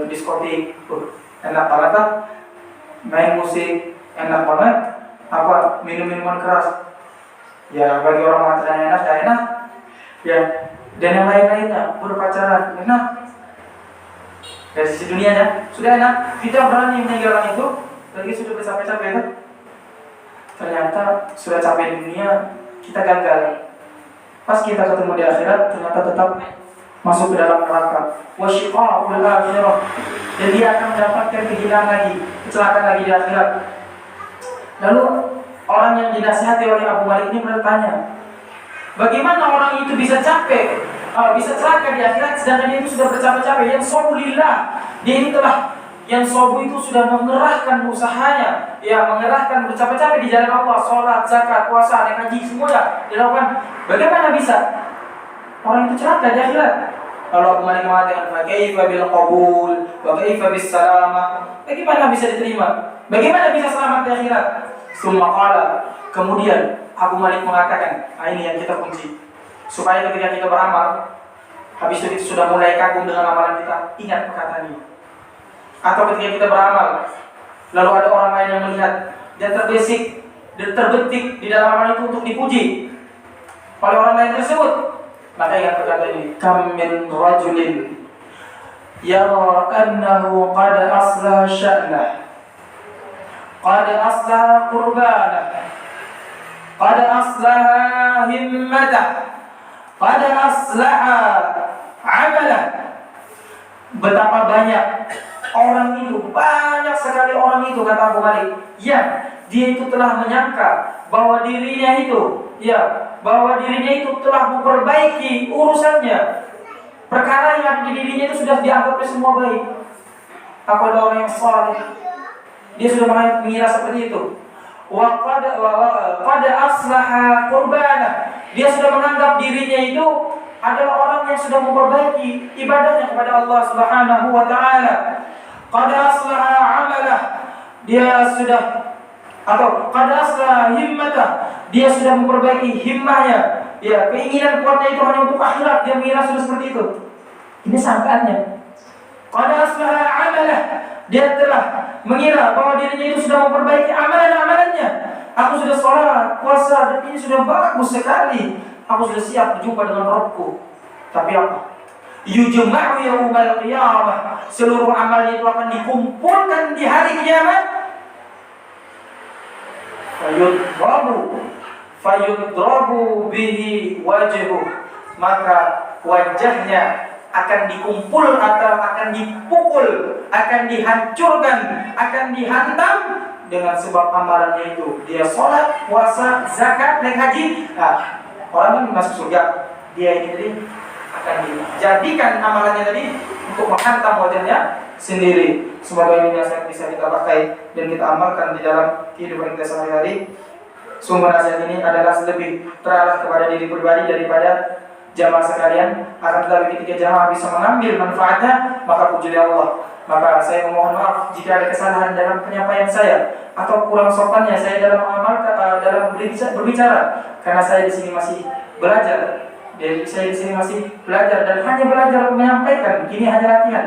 diskotik, enak banget, main musik enak banget, apa minum-minuman keras, ya bagi orang mengatakan enak, ya enak, ya, dan yang lain-lainnya berpacaran enak. Dari sisi dunianya sudah enak, kita berani meninggalkan itu, lagi sudah bercapek-capek kan? Ternyata sudah capek di dunia, kita gagal. Pas kita ketemu di akhirat, ternyata tetap masuk ke dalam neraka. Wasyiqa'ul akhirah. Dan dia akan mendapatkan kehilangan lagi, kecelakaan lagi di akhirat. Lalu orang yang dinasihati oleh Abu Malik ini bertanya, bagaimana orang itu bisa capek, bisa celaka di akhirat, sedangkan dia itu sudah bercapek-capek. Yang sobu lillah, dia ini telah, yang sobu itu sudah mengerahkan usahanya, ya mengerahkan bercapek-capek di jalan Allah, sholat, zakat, puasa, naik haji, semuanya dilakukan. Bagaimana bisa orang itu celaka di akhirat? Lalu Abu Malik mengatakan, "Kaifa bil qabul, wa kaifa bis salamah?" Bagaimana bisa diterima? Bagaimana bisa selamat di akhirat? Summa qala, kemudian Abu Malik mengatakan, ini yang kita kunci, supaya ketika kita beramal, habis itu kita sudah mulai kagum dengan amalan kita, ingat perkataan ini. Atau ketika kita beramal, lalu ada orang lain yang melihat dan terbetik di dalam amalan itu untuk dipuji oleh orang lain tersebut, maka ingat perkataan ini, kam min rajulin yara annahu qad aslah sya'nah, qad aslah qurbanah, qad aslaha himmatah, qad aslaha amalah. Betapa banyak orang itu, banyak sekali orang itu, kata Abu Malik, yang dia itu telah menyangka bahwa dirinya itu, bahwa dirinya itu telah memperbaiki urusannya, perkara yang di dirinya itu sudah dianggapnya semua baik. Aku ada orang yang saleh, dia sudah mengira seperti itu. Qad aslaha qurbana, dia sudah menganggap dirinya itu adalah orang yang sudah memperbaiki ibadahnya kepada Allah Subhanahu wa taala. Qad aslaha amalah, dia sudah, atau qad aslaha himmatah, dia sudah memperbaiki himmahnya, keinginan kuatnya itu hanya untuk akhirat, dia mengira sudah seperti itu. Ini sangkaannya. Qad aslaha amalah, dia telah mengira bahwa dirinya itu sudah memperbaiki amalan-amalannya. Aku sudah sholat, puasa, dan ini sudah bagus sekali. Aku sudah siap berjumpa dengan Rabbku. Tapi apa? Yujma'u yaumal qiyamah, seluruh amalnya itu akan dikumpulkan di hari kiamat. Fayudrabu bihi wajhu, maka wajahnya akan dikumpul atau akan dipukul, akan dihancurkan, akan dihantam dengan sebab amalannya itu. Dia sholat, puasa, zakat, naik haji. Nah, orang yang masuk surga, dia ini tadi akan dijadikan amalannya tadi untuk menghantam wajahnya sendiri. Semoga ini nasihat bisa kita pakai dan kita amalkan di dalam kehidupan kita sehari-hari. Sumber nasihat ini adalah lebih terarah kepada diri pribadi daripada jamaah sekalian. Akan tetapi ketika jamaah bisa mengambil manfaatnya, maka puji Allah. Maka saya memohon maaf jika ada kesalahan dalam penyampaian saya atau kurang sopannya saya dalam dalam berbicara, karena saya di sini masih belajar. Saya di sini masih belajar dan hanya belajar menyampaikan. Ini hanya latihan.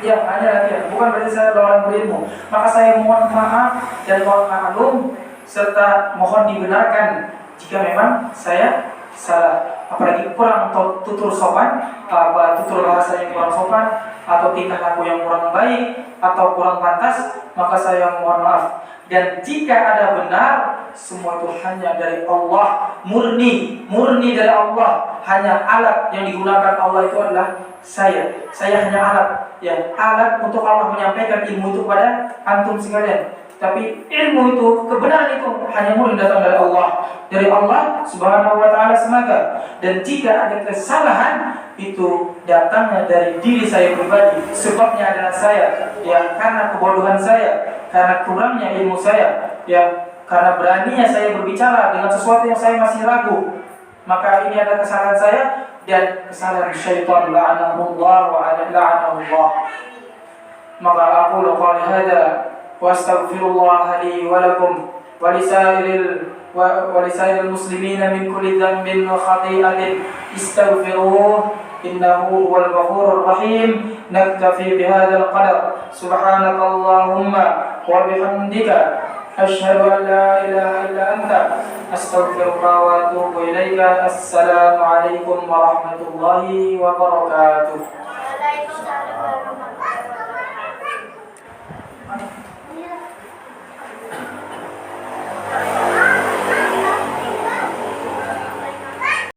Ya, hanya latihan. Bukan berarti saya orang berilmu. Maka saya mohon maaf dan mohon maklum serta mohon dibenarkan jika memang saya salah, apalagi kurang tutur sopan, tutur bahasa yang kurang sopan, atau tingkah laku yang kurang baik atau kurang pantas, maka saya mohon maaf. Dan jika ada benar, semua itu hanya dari Allah, murni dari Allah. Hanya alat yang digunakan Allah itu adalah saya hanya alat, alat untuk Allah menyampaikan ilmu itu kepada antum sekalian. Tapi ilmu itu, kebenaran itu hanya murni datang dari Allah Subhanahu wa taala semata. Dan jika ada kesalahan, itu datangnya dari diri saya pribadi. Sebabnya adalah saya, karena kebodohan saya, karena kurangnya ilmu saya, karena beraninya saya berbicara dengan sesuatu yang saya masih ragu. Maka ini adalah kesalahan saya dan kesalahan syaitan, la'anahullah wa la'anahullah. Maka aku qali hada wa astaghfirullah li wa lakum wa lisairil muslimina min kulli dhanbin wa khati'atin istaghfiruh innahu huwal ghafurur rahim. Naktafi bihadzal qadar. Subhanakallahumma wa bihamdika asyhadu an la ilaha illa anta astaghfiruka wa atubu ilaika. Assalamu alaikum warahmatullahi wabarakatuh. Waalaikumsalam.